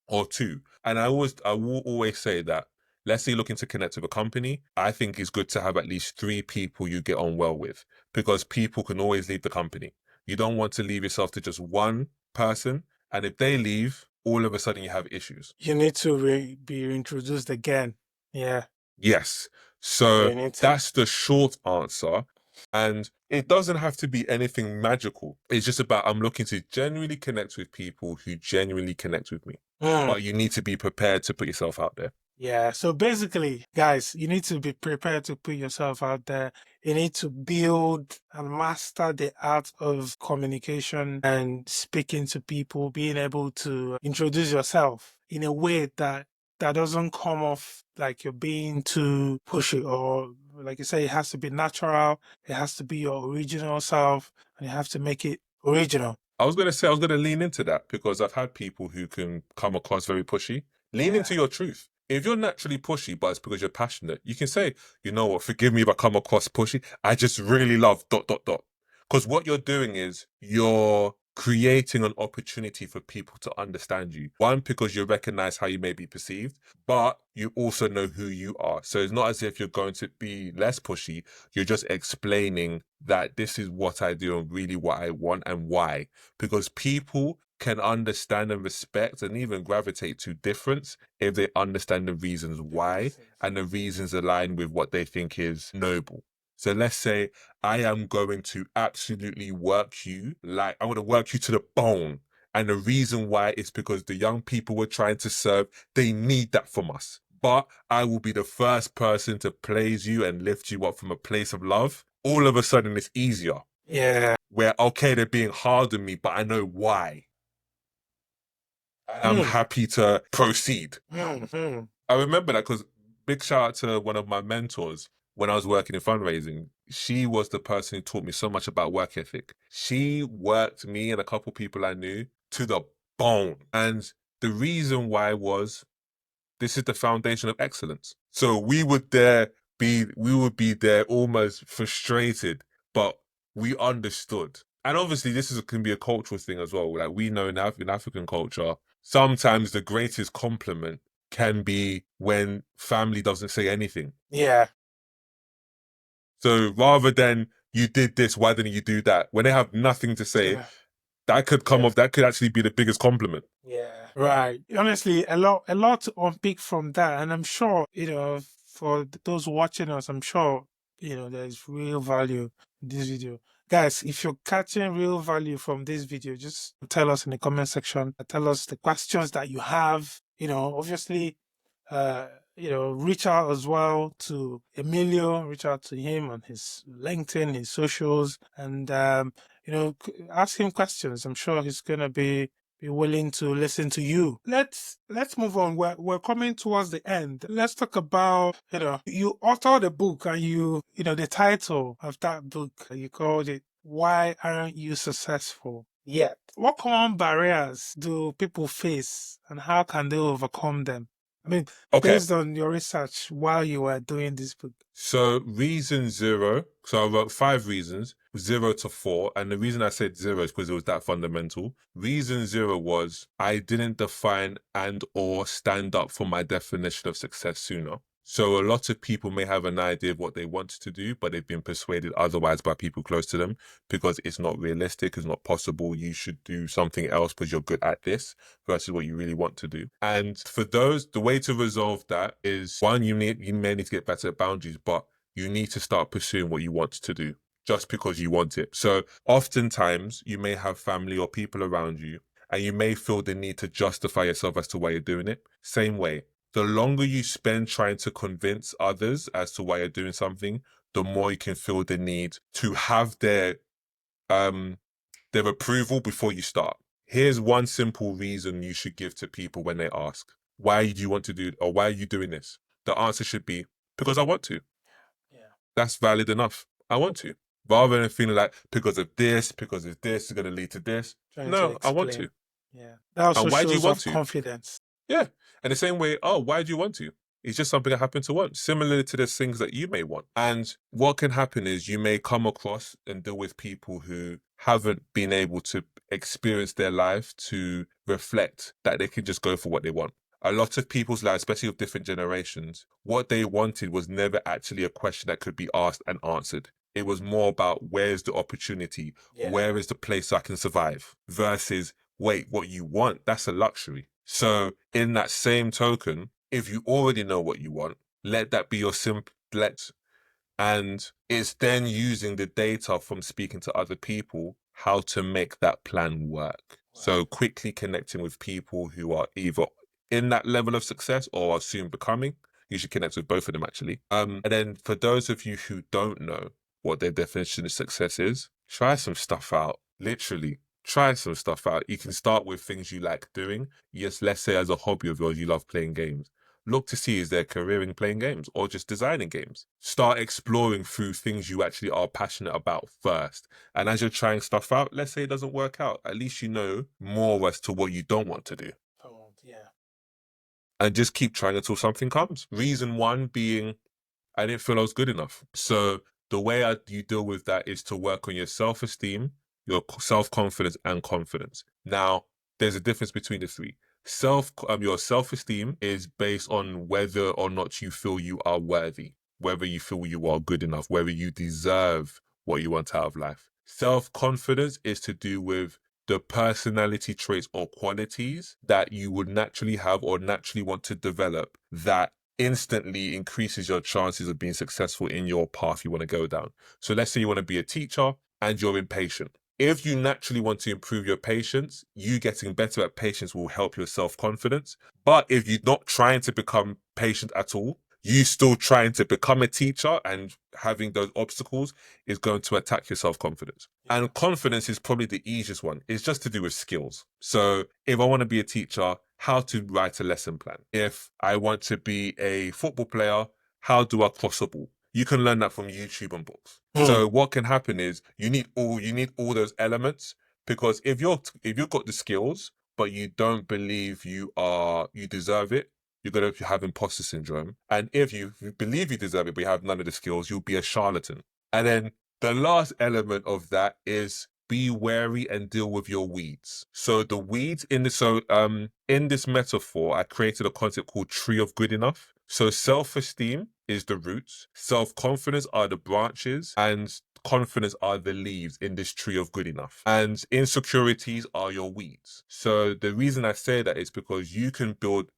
or 2. And I will always say that, let's say you're looking to connect with a company, I think it's good to have at least 3 people you get on well with, because people can always leave the company. You don't want to leave yourself to just one person. And if they leave, all of a sudden you have issues. You need to be reintroduced again. Yeah. Yes. So that's the short answer. And it doesn't have to be anything magical. It's just about, I'm looking to genuinely connect with people who genuinely connect with me. But you need to be prepared to put yourself out there. Yeah. So basically, guys, you need to be prepared to put yourself out there. You need to build and master the art of communication and speaking to people, being able to introduce yourself in a way that doesn't come off like you're being too pushy, or like you say, it has to be natural. It has to be your original self, and you have to make it original. I was going to lean into that, because I've had people who can come across very pushy. Lean into your truth. If you're naturally pushy, but it's because you're passionate, you can say, you know what, forgive me if I come across pushy. I just really love ... Because what you're doing is you're creating an opportunity for people to understand you. One, because you recognize how you may be perceived, but you also know who you are. So it's not as if you're going to be less pushy. You're just explaining that this is what I do and really what I want and why. Because people can understand and respect and even gravitate to difference if they understand the reasons why and the reasons align with what they think is noble. So let's say I am going to absolutely work you, like I'm going to work you to the bone. And the reason why is because the young people we're trying to serve, they need that from us. But I will be the first person to praise you and lift you up from a place of love. All of a sudden, it's easier. Yeah. Where, okay, they're being hard on me, but I know why. I'm happy to proceed. I remember that because big shout out to one of my mentors when I was working in fundraising. She was the person who taught me so much about work ethic. She worked me and a couple people I knew to the bone. And the reason why was this is the foundation of excellence. So we would be there almost frustrated, but we understood. And obviously this can be a cultural thing as well. Like we know in African culture, sometimes the greatest compliment can be when family doesn't say anything. Yeah. So rather than you did this, why didn't you do that? When they have nothing to say, that could come off, that could actually be the biggest compliment. Yeah. Right. Honestly, a lot to unpick from that. And I'm sure, for those watching us, I'm sure, there's real value in this video. Guys, if you're catching real value from this video, just tell us in the comment section. Tell us the questions that you have. Obviously, reach out as well to Emilio, reach out to him on his LinkedIn, his socials, and ask him questions. I'm sure he's gonna be willing to listen to you. Let's move on. We're coming towards the end. Let's talk about, you authored a book, and the title of that book, you called it "Why Aren't You Successful Yet?" What common barriers do people face, and how can they overcome them? I mean, based on your research while you were doing this book. So reason 0, so I wrote 5 reasons, 0 to 4, and the reason I said 0 is because it was that fundamental. Reason 0 was I didn't define and or stand up for my definition of success sooner. So a lot of people may have an idea of what they want to do, but they've been persuaded otherwise by people close to them because it's not realistic, it's not possible. You should do something else because you're good at this versus what you really want to do. And for those, the way to resolve that is, one, you may need to get better at boundaries, but you need to start pursuing what you want to do just because you want it. So oftentimes you may have family or people around you and you may feel the need to justify yourself as to why you're doing it. Same way, the longer you spend trying to convince others as to why you're doing something, the more you can feel the need to have their approval before you start. Here's one simple reason you should give to people when they ask, why do you want to do, or why are you doing this? The answer should be, because I want to. Yeah. That's valid enough. I want to. Rather than feeling like, because of this is going to lead to this. No, I want to. Yeah. That also and why do you shows want off to? confidence. Yeah. And the same way, why do you want to? It's just something I happen to want, similar to the things that you may want. And what can happen is you may come across and deal with people who haven't been able to experience their life to reflect that they can just go for what they want. A lot of people's lives, especially of different generations, what they wanted was never actually a question that could be asked and answered. It was more about, where's the opportunity? Yeah. Where is the place I can survive? Versus, wait, what you want, that's a luxury. So in that same token, if you already know what you want, let that be your simplex. And it's then using the data from speaking to other people, how to make that plan work. Wow. So quickly connecting with people who are either in that level of success or are soon becoming. You should connect with both of them, actually. And then for those of you who don't know what their definition of success is, try some stuff out. Literally, try some stuff out. You can start with things you like doing. Yes, let's say as a hobby of yours, you love playing games. Look to see, is there a career in playing games or just designing games? Start exploring through things you actually are passionate about first. And as you're trying stuff out, let's say it doesn't work out, at least you know more as to what you don't want to do. Yeah. And just keep trying until something comes. Reason 1 being, I didn't feel I was good enough. So the way you deal with that is to work on your self-esteem your self-confidence, and confidence. Now, there's a difference between the three. Your self-esteem is based on whether or not you feel you are worthy, whether you feel you are good enough, whether you deserve what you want out of life. Self-confidence is to do with the personality traits or qualities that you would naturally have or naturally want to develop that instantly increases your chances of being successful in your path you want to go down. So let's say you want to be a teacher and you're impatient. If you naturally want to improve your patience, you getting better at patience will help your self-confidence. But if you're not trying to become patient at all, you still trying to become a teacher and having those obstacles is going to attack your self-confidence. And confidence is probably the easiest one. It's just to do with skills. So if I want to be a teacher, how to write a lesson plan. If I want to be a football player, how do I cross a ball? You can learn that from YouTube and books. So what can happen is you need all those elements, because if you've got the skills but you don't believe you deserve it, you're going to have imposter syndrome. And if you believe you deserve it but you have none of the skills, you'll be a charlatan. And then the last element of that is be wary and deal with your weeds. So the weeds in this metaphor, I created a concept called tree of good enough. So self-esteem is the roots, self-confidence are the branches, and confidence are the leaves in this tree of good enough. And insecurities are your weeds. So the reason I say that is because you can build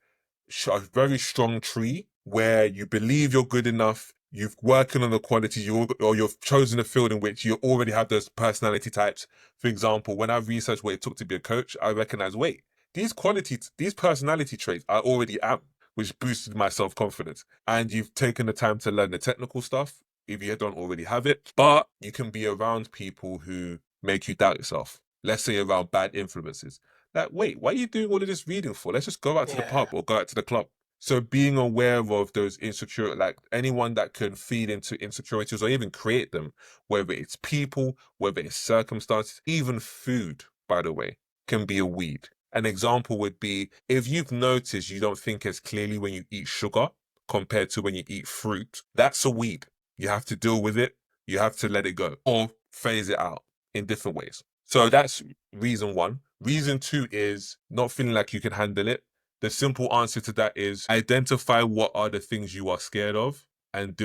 a very strong tree where you believe you're good enough, you're working on the qualities, or you've chosen a field in which you already have those personality types. For example, when I researched what it took to be a coach, I recognized, wait, these personality traits I already am, which boosted my self-confidence. And you've taken the time to learn the technical stuff, if you don't already have it, but you can be around people who make you doubt yourself. Let's say around bad influences. Like, wait, why are you doing all of this reading for? Let's just go out to the pub or go out to the club. So being aware of those insecure, like anyone that can feed into insecurities or even create them, whether it's people, whether it's circumstances, even food, by the way, can be a weed. An example would be if you've noticed you don't think as clearly when you eat sugar compared to when you eat fruit, that's a weed. You have to deal with it. You have to let it go or phase it out in different ways. So that's reason one. Reason two is not feeling like you can handle it. The simple answer to that is identify what are the things you are scared of and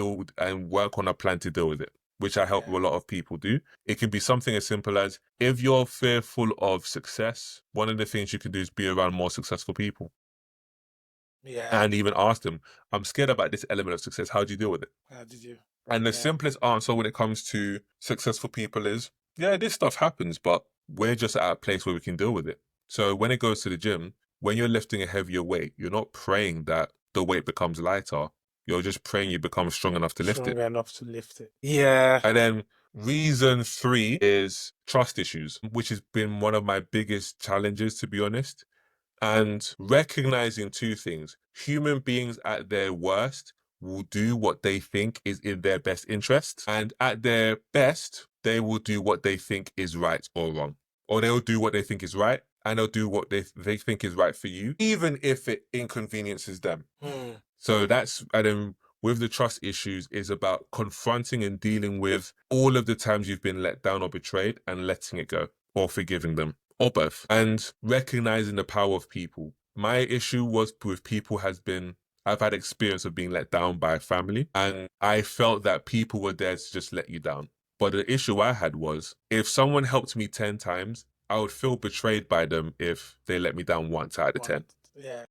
work on a plan to deal with it, which I help a lot of people do. It can be something as simple as if you're fearful of success, one of the things you can do is be around more successful people. And even ask them, I'm scared about this element of success. How do you deal with it? How did you? And the simplest answer when it comes to successful people is, yeah, this stuff happens, but we're just at a place where we can deal with it. So when it goes to the gym, when you're lifting a heavier weight, you're not praying that the weight becomes lighter. You're just praying you become strong enough to lift it. Strong enough to lift it. Yeah. And then reason three is trust issues, which has been one of my biggest challenges, to be honest. And recognizing two things: human beings at their worst will do what they think is in their best interest, and at their best, they will do what they think is right or wrong. Or they'll do what they think is right, and they'll do what they think is right for you, even if it inconveniences them. So that's, and then with the trust issues is about confronting and dealing with all of the times you've been let down or betrayed and letting it go, or forgiving them, or both, and recognizing the power of people. My issue was with people I've had experience of being let down by family, and I felt that people were there to just let you down. But the issue I had was, if someone helped me 10 times, I would feel betrayed by them if they let me down once out of 10. Yeah.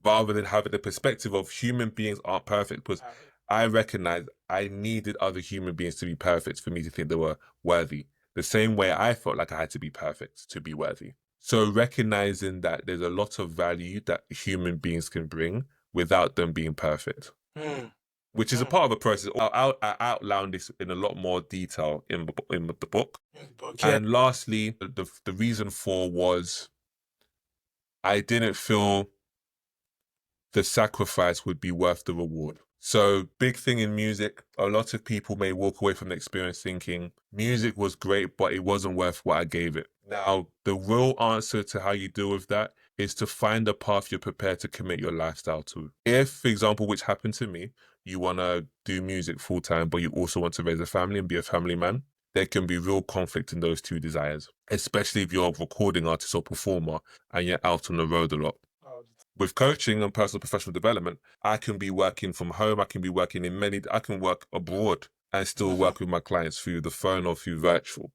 Rather than having the perspective of human beings aren't perfect, because I recognized I needed other human beings to be perfect for me to think they were worthy. The same way I felt like I had to be perfect to be worthy. So recognizing that there's a lot of value that human beings can bring without them being perfect, which is a part of a process. I'll outline this in a lot more detail in the book. And lastly, the reason for was I didn't feel the sacrifice would be worth the reward. So big thing in music, a lot of people may walk away from the experience thinking music was great, but it wasn't worth what I gave it. Now, the real answer to how you deal with that is to find a path you're prepared to commit your lifestyle to. If, for example, which happened to me, you want to do music full time, but you also want to raise a family and be a family man, there can be real conflict in those two desires, especially if you're a recording artist or performer and you're out on the road a lot. With coaching and personal professional development, I can be working from home. I can be working I can work abroad and still work with my clients through the phone or through virtual.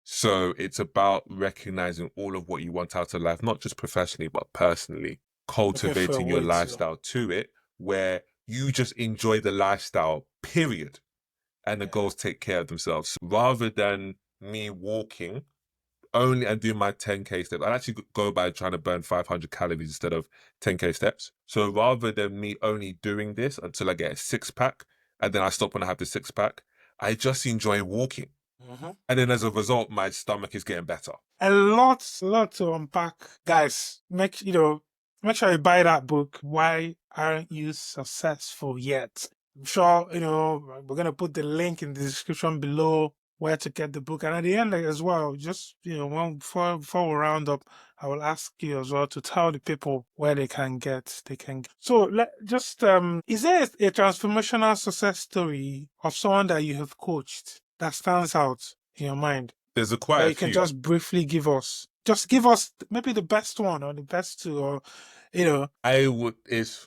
So it's about recognizing all of what you want out of life, not just professionally, but personally, cultivating your lifestyle to it, where you just enjoy the lifestyle, period. And the goals take care of themselves. Rather than me walking only and doing my 10K steps, I actually go by trying to burn 500 calories instead of 10K steps. So rather than me only doing this until I get a six pack and then I stop when I have the six pack, I just enjoy walking. And then as a result, my stomach is getting better. A lot to unpack. Guys, make sure you buy that book, Why Aren't You Successful Yet? I'm sure, we're going to put the link in the description below where to get the book. And at the end as well, just, before we round up, I will ask you as well to tell the people where they can get. So is there a transformational success story of someone that you have coached that stands out in your mind? There's quite a few. You can just briefly give us. Just give us maybe the best one or the best two, or the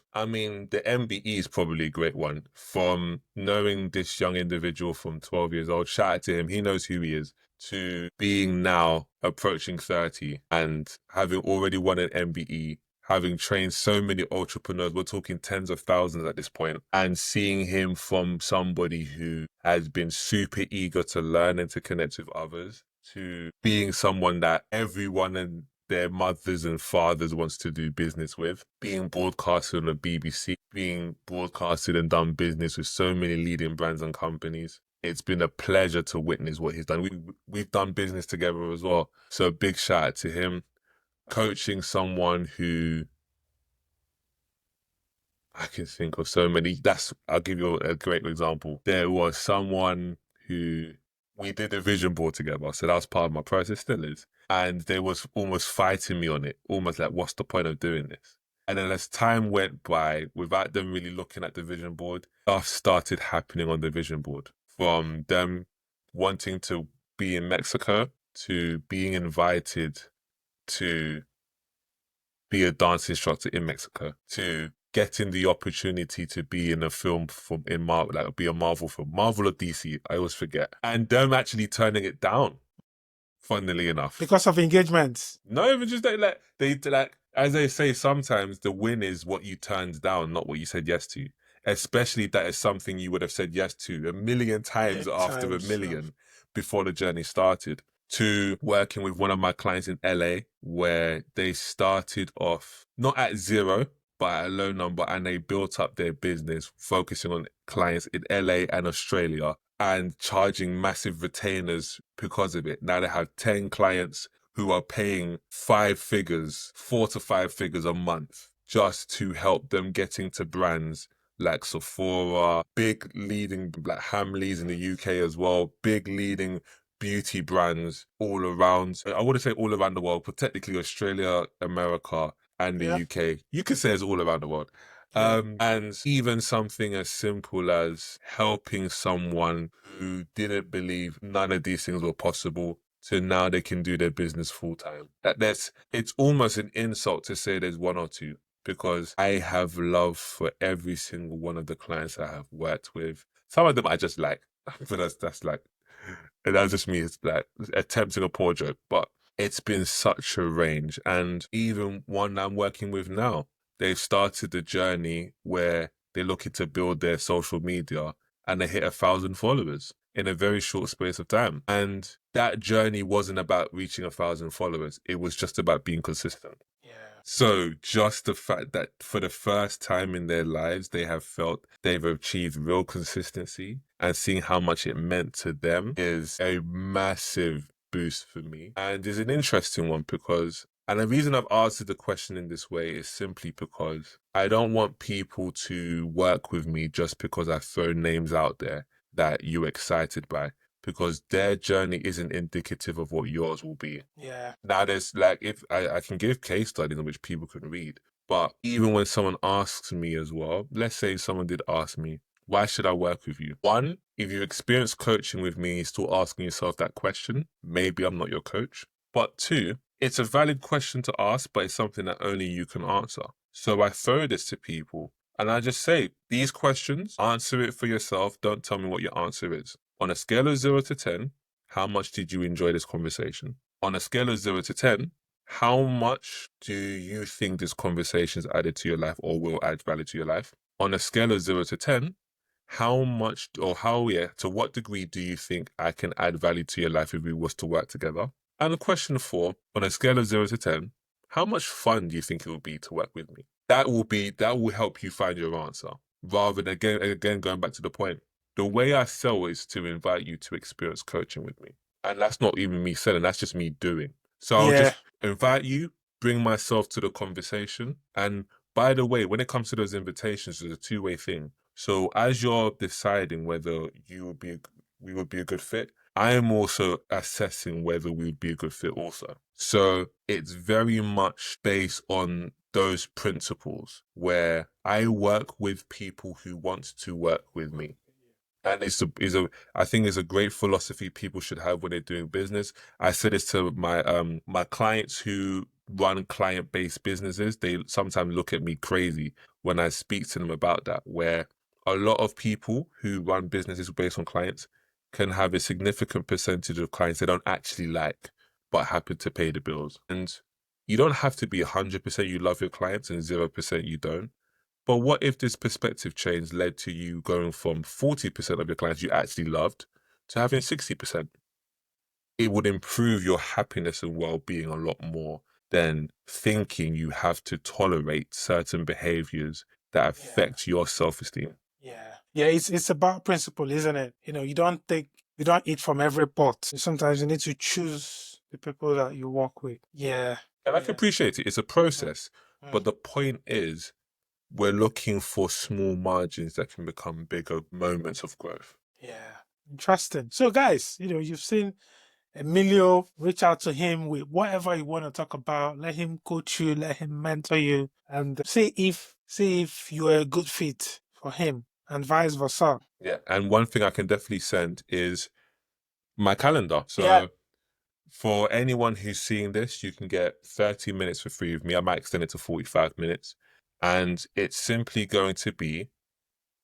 MBE is probably a great one. From knowing this young individual from 12 years old, shout out to him, he knows who he is, to being now approaching 30 and having already won an MBE, having trained so many entrepreneurs, we're talking tens of thousands at this point, and seeing him from somebody who has been super eager to learn and to connect with others, to being someone that everyone and their mothers and fathers wants to do business with, being broadcasted on the BBC, being broadcasted and done business with so many leading brands and companies. It's been a pleasure to witness what he's done. We've done business together as well. So a big shout out to him. Coaching someone who I can think of so many. I'll give you a great example. There was someone who we did a vision board together. So that was part of my process, still is. And they was almost fighting me on it, almost like, what's the point of doing this? And then as time went by, without them really looking at the vision board, stuff started happening on the vision board. From them wanting to be in Mexico to being invited to be a dance instructor in Mexico, to getting the opportunity to be in a film in Marvel, like be a Marvel film, Marvel or DC, I always forget, and them actually turning it down, funnily enough, because of engagements. No, even just as they say, sometimes the win is what you turned down, not what you said yes to. Especially that is something you would have said yes to a million times after a million before the journey started. To working with one of my clients in LA, where they started off not at zero, but at a low number, and they built up their business focusing on clients in LA and Australia and charging massive retainers because of it. Now they have 10 clients who are paying 4 to 5 figures a month just to help them get into brands like Sephora, big leading like Hamleys in the UK as well, big leading beauty brands all around. I wouldn't say all around the world, but technically Australia, America, and the UK. You could say it's all around the world. And even something as simple as helping someone who didn't believe none of these things were possible, so now they can do their business full time. It's almost an insult to say there's one or two, because I have love for every single one of the clients I have worked with. Some of them I just like, but that's just me. It's like attempting a poor joke, but it's been such a range. And even one I'm working with now, they've started the journey where they're looking to build their social media and they hit 1,000 followers in a very short space of time. And that journey wasn't about reaching 1,000 followers. It was just about being consistent. So just the fact that for the first time in their lives, they have felt they've achieved real consistency and seeing how much it meant to them is a massive boost for me. And it's an interesting one and the reason I've answered the question in this way is simply because I don't want people to work with me just because I throw names out there that you're excited by, because their journey isn't indicative of what yours will be. Now there's if I can give case studies in which people can read, but even when someone asks me as well, let's say someone did ask me, why should I work with you? One, If you experience coaching with me, you're still asking yourself that question, maybe I'm not your coach. But two, it's a valid question to ask, but it's something that only you can answer. So I throw this to people and I just say, these questions, answer it for yourself. Don't tell me what your answer is. On a scale of 0 to 10, how much did you enjoy this conversation? On a scale of 0 to 10, how much do you think this conversation has added to your life or will add value to your life? On a scale of 0 to 10, how much or to what degree do you think I can add value to your life if we was to work together? And question 4, on a scale of 0 to 10, how much fun do you think it will be to work with me? That will help you find your answer. Rather than again going back to the point, the way I sell is to invite you to experience coaching with me. And that's not even me selling, that's just me doing. So I'll just invite you, bring myself to the conversation. And by the way, when it comes to those invitations, there's a two-way thing. So as you're deciding whether we would be a good fit, I am also assessing whether we would be a good fit also. So it's very much based on those principles where I work with people who want to work with me. And I think it's a great philosophy people should have when they're doing business. I say this to my clients who run client-based businesses. They sometimes look at me crazy when I speak to them about that, where a lot of people who run businesses based on clients can have a significant percentage of clients they don't actually like, but happen to pay the bills. And you don't have to be 100% you love your clients and 0% you don't. But what if this perspective change led to you going from 40% of your clients you actually loved to having 60%? It would improve your happiness and well-being a lot more than thinking you have to tolerate certain behaviors that affect your self-esteem. Yeah, it's about principle, isn't it? You don't eat from every pot. Sometimes you need to choose the people that you work with. Yeah. And I can appreciate it. It's a process. But the point is, we're looking for small margins that can become bigger moments of growth. Yeah. Interesting. So guys, you've seen Emilio. Reach out to him with whatever you want to talk about. Let him coach you, let him mentor you, and see if you're a good fit for him and vice versa. Yeah. And one thing I can definitely send is my calendar. So for anyone who's seeing this, you can get 30 minutes for free with me. I might extend it to 45 minutes. And it's simply going to be,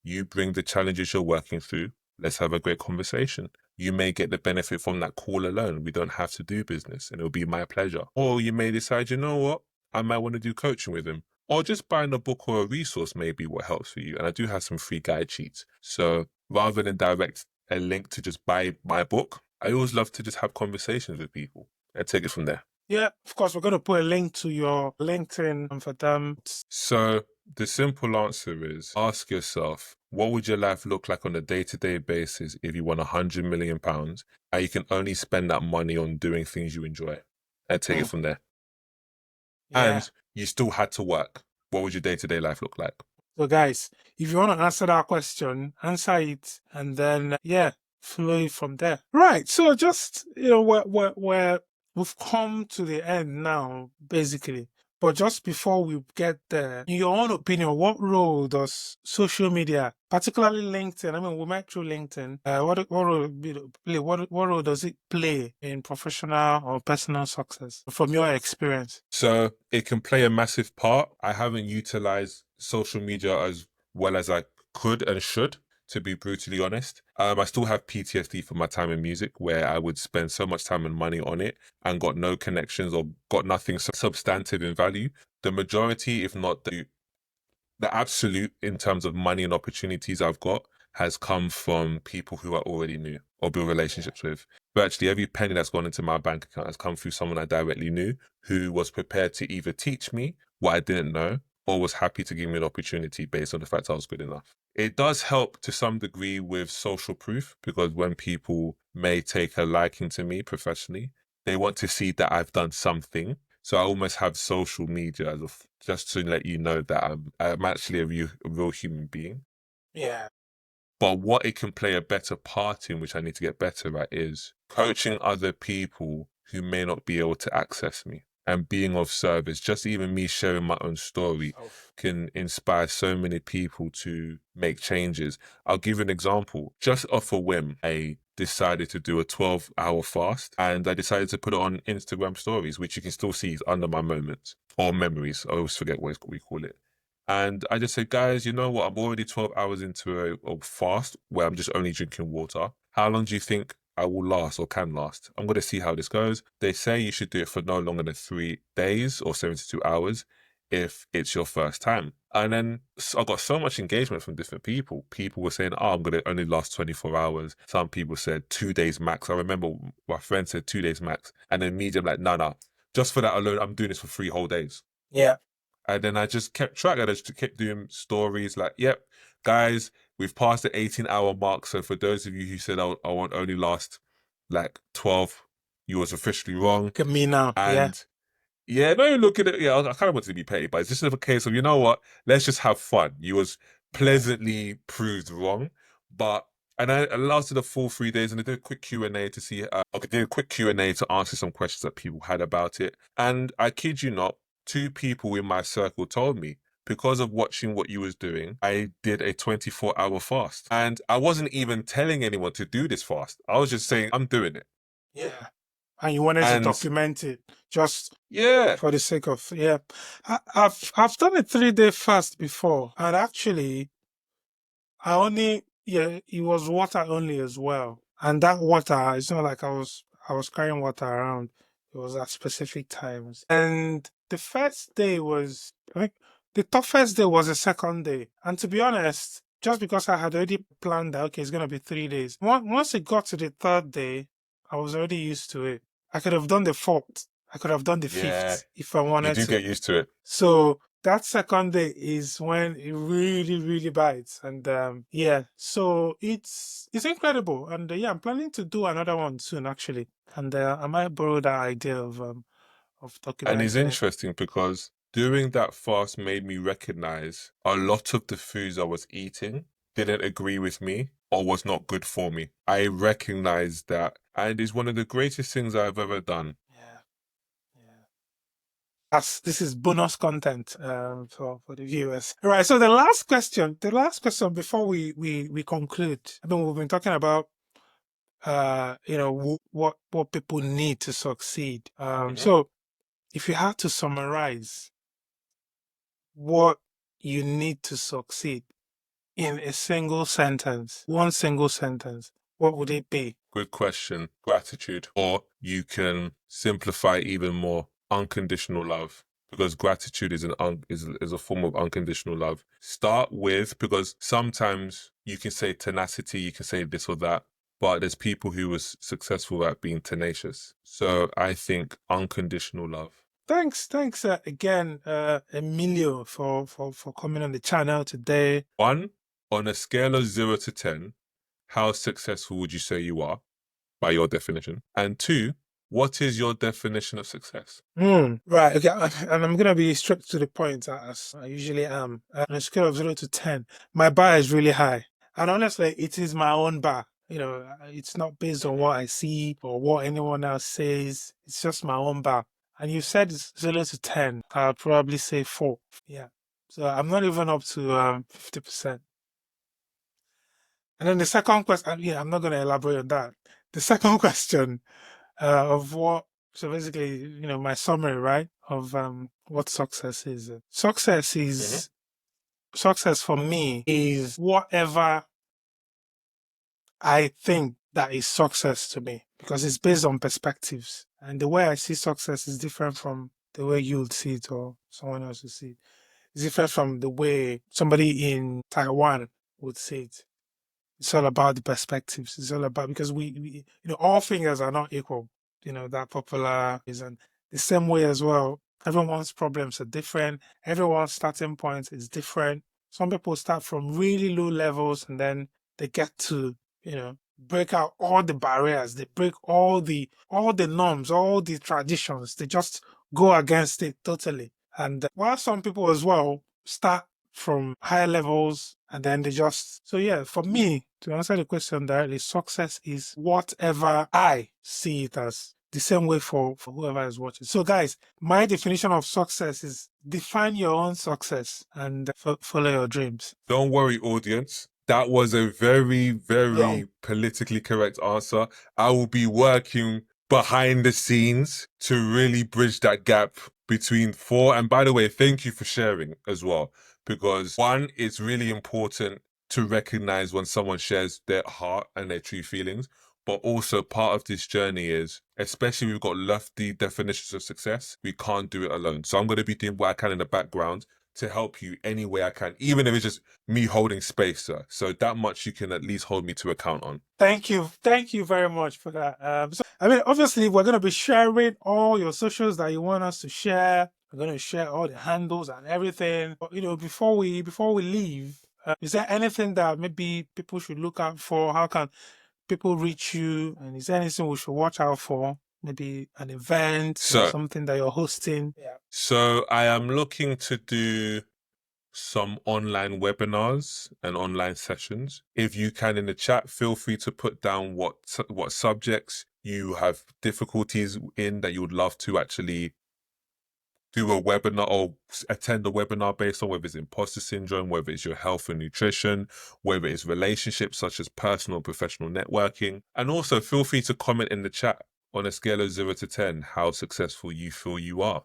you bring the challenges you're working through. Let's have a great conversation. You may get the benefit from that call alone. We don't have to do business and it'll be my pleasure. Or you may decide, you know what? I might want to do coaching with him. Or just buying a book or a resource may be what helps for you. And I do have some free guide sheets. So rather than direct a link to just buy my book, I always love to just have conversations with people and take it from there. Yeah, of course, we're going to put a link to your LinkedIn for them. So the simple answer is, ask yourself, what would your life look like on a day-to-day basis if you won £100 million and you can only spend that money on doing things you enjoy? And take it from there. And you still had to work. What would your day-to-day life look like? So guys, if you want to answer that question, answer it, and then, flow it from there. Right. So just, we've come to the end now, basically. But just before we get there, in your own opinion, what role does social media, particularly LinkedIn, I mean, we met through LinkedIn, what role does it play in professional or personal success from your experience? So it can play a massive part. I haven't utilized social media as well as I could and should, to be brutally honest. I still have PTSD from my time in music where I would spend so much time and money on it and got no connections or got nothing substantive in value. The majority, if not the absolute in terms of money and opportunities I've got, has come from people who I already knew or built relationships with. Virtually every penny that's gone into my bank account has come through someone I directly knew who was prepared to either teach me what I didn't know or was happy to give me an opportunity based on the fact I was good enough. It does help to some degree with social proof, because when people may take a liking to me professionally, they want to see that I've done something. So I almost have social media as just to let you know that I'm actually a real human being. Yeah. But what it can play a better part in, which I need to get better at, is coaching other people who may not be able to access me. and being of service. Just even me sharing my own story can inspire so many people to make changes. I'll give you an example. Just off a whim, I decided to do a 12-hour fast, and I decided to put it on Instagram stories, which you can still see is under my moments or memories. I always forget what we call it. And I just said, guys, you know what? I'm already 12 hours into a fast where I'm just only drinking water. How long do you think I will last or can last? I'm going to see how this goes. They say you should do it for no longer than 3 days or 72 hours if it's your first time. And then I got so much engagement from different people. People were saying, oh, I'm going to only last 24 hours. Some people said 2 days max. I remember my friend said 2 days max. And then me, I'm like, no. Just for that alone, I'm doing this for 3 whole days. Yeah. And then I just kept track. I just kept doing stories like, yep, guys, we've passed the 18-hour mark. So for those of you who said I won't only last like 12, you was officially wrong. Look at me now. And yeah, no, look at it. Yeah, I kind of wanted to be petty, but it's just a case of, you know what? Let's just have fun. You was pleasantly proved wrong. And I lasted a full 3 days, and I did a quick Q&A to see, did a quick Q&A to answer some questions that people had about it. And I kid you not, 2 people in my circle told me, because of watching what you was doing, I did a 24-hour fast. And I wasn't even telling anyone to do this fast. I was just saying, I'm doing it. Yeah. And you wanted to document it just for the sake of, I've done a 3-day fast before. And actually, it was water only as well. And that water, it's not like I was carrying water around. It was at specific times. And the first day was, the toughest day was the second day. And to be honest, just because I had already planned that, okay, it's going to be 3 days. Once it got to the third day, I was already used to it. I could have done the fourth. I could have done the fifth if I wanted to. You do get used to it. So that second day is when it really, really bites. And so it's incredible. And I'm planning to do another one soon, actually. And I might borrow that idea of documenting. And it's interesting because doing that fast made me recognize a lot of the foods I was eating didn't agree with me or was not good for me. I recognized that, and it's one of the greatest things I've ever done. This is bonus content for the viewers. All right. So the last question before we conclude. I mean, we've been talking about what people need to succeed. So if you had to summarize what you need to succeed in a single sentence, one single sentence, what would it be? Good question. Gratitude. Or you can simplify even more. Unconditional love, because gratitude is a form of unconditional love. Start with, because sometimes you can say tenacity, you can say this or that, but there's people who was successful at being tenacious. So I think unconditional love. Thanks again, Emilio, for coming on the channel today. 1, on a scale of 0 to 10, how successful would you say you are by your definition? And 2, what is your definition of success? Right, okay, and I'm going to be straight to the point, as I usually am. On a scale of 0 to 10, my bar is really high. And honestly, it is my own bar. It's not based on what I see or what anyone else says. It's just my own bar. And you said it's 0 to 10. I'll probably say 4. Yeah. So I'm not even up to 50%. And then the second question, I'm not going to elaborate on that. The second question so basically, my summary, right, of what success is. Success for me is whatever I think that is success to me, because it's based on perspectives. And the way I see success is different from the way you would see it or someone else would see it. It's different from the way somebody in Taiwan would see it. It's all about the perspectives. It's all about, because we all fingers are not equal. That popular is, and the same way as well. Everyone's problems are different. Everyone's starting point is different. Some people start from really low levels and then they get to, break out all the barriers. They break all the norms, all the traditions. They just go against it totally. And while some people as well start from higher levels and then they just, for me, to answer the question directly, success is whatever I see it as. the same way for whoever is watching. So guys, my definition of success is define your own success and follow your dreams. Don't worry, audience. That was a very, very politically correct answer. I will be working behind the scenes to really bridge that gap between four. And by the way, thank you for sharing as well, because one, it's really important to recognize when someone shares their heart and their true feelings. But also part of this journey is, especially we've got lofty definitions of success, we can't do it alone. So I'm going to be doing what I can in the background to help you any way I can, even if it's just me holding space, sir. So that much you can at least hold me to account on. Thank you very much for that. So I mean, obviously, we're going to be sharing all your socials that you want us to share. We're going to share all the handles and everything. But, before we leave, is there anything that maybe people should look out for? How can people reach you? And is there anything we should watch out for? Maybe an event or something that you're hosting? Yeah. So I am looking to do some online webinars and online sessions. If you can in the chat, feel free to put down what subjects you have difficulties in that you would love to actually do a webinar or attend a webinar based on, whether it's imposter syndrome, whether it's your health and nutrition, whether it's relationships such as personal and professional networking. And also feel free to comment in the chat on a scale of 0 to 10 how successful you feel you are.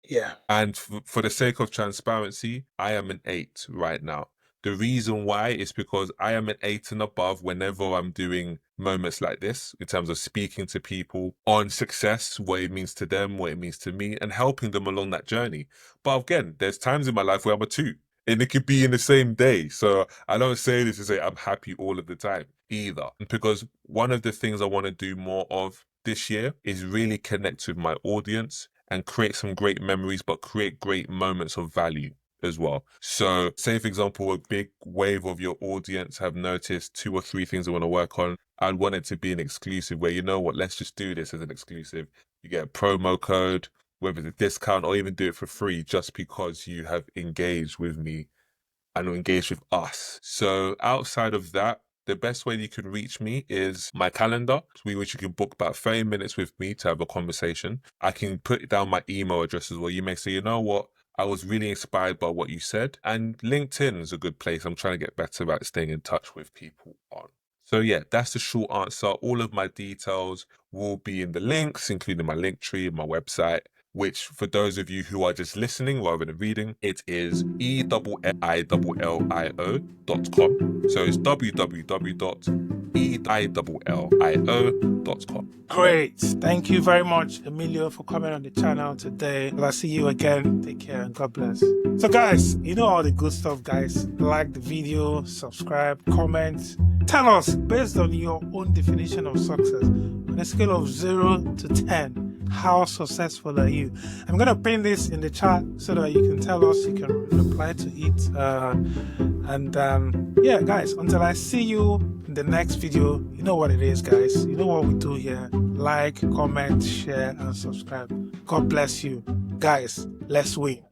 Yeah. And for the sake of transparency, I am an 8 right now. The reason why is because I am an 8 and above whenever I'm doing moments like this, in terms of speaking to people on success, what it means to them, what it means to me, and helping them along that journey. But again, there's times in my life where I'm a 2, and it could be in the same day. So I don't say this to say I'm happy all of the time either. Because one of the things I want to do more of this year is really connect with my audience and create some great memories, but create great moments of value as well. So say, for example, a big wave of your audience have noticed 2 or 3 things they want to work on. I'd want it to be an exclusive where, let's just do this as an exclusive. You get a promo code, whether it's a discount or even do it for free, just because you have engaged with me and engaged with us. So outside of that, the best way you can reach me is my calendar, which you can book about 30 minutes with me to have a conversation. I can put down my email address as well. You may say, you know what? I was really inspired by what you said. And LinkedIn is a good place. I'm trying to get better at staying in touch with people on. So yeah, that's the short answer. All of my details will be in the links, including my link tree and my website, which for those of you who are just listening rather than reading, it is ELLIO.com. So it's www.ELLIO.com. Great. Thank you very much, Emilio, for coming on the channel today. I'll see you again. Take care and God bless. So guys, you know all the good stuff, guys. Like the video, subscribe, comment. Tell us, based on your own definition of success, on a scale of 0 to 10, how successful are you? I'm going to pin this in the chat so that you can tell us, you can reply to it. Yeah, guys, until I see you in the next video, you know what it is, guys. You know what we do here. Like, comment, share, and subscribe. God bless you. Guys, let's win.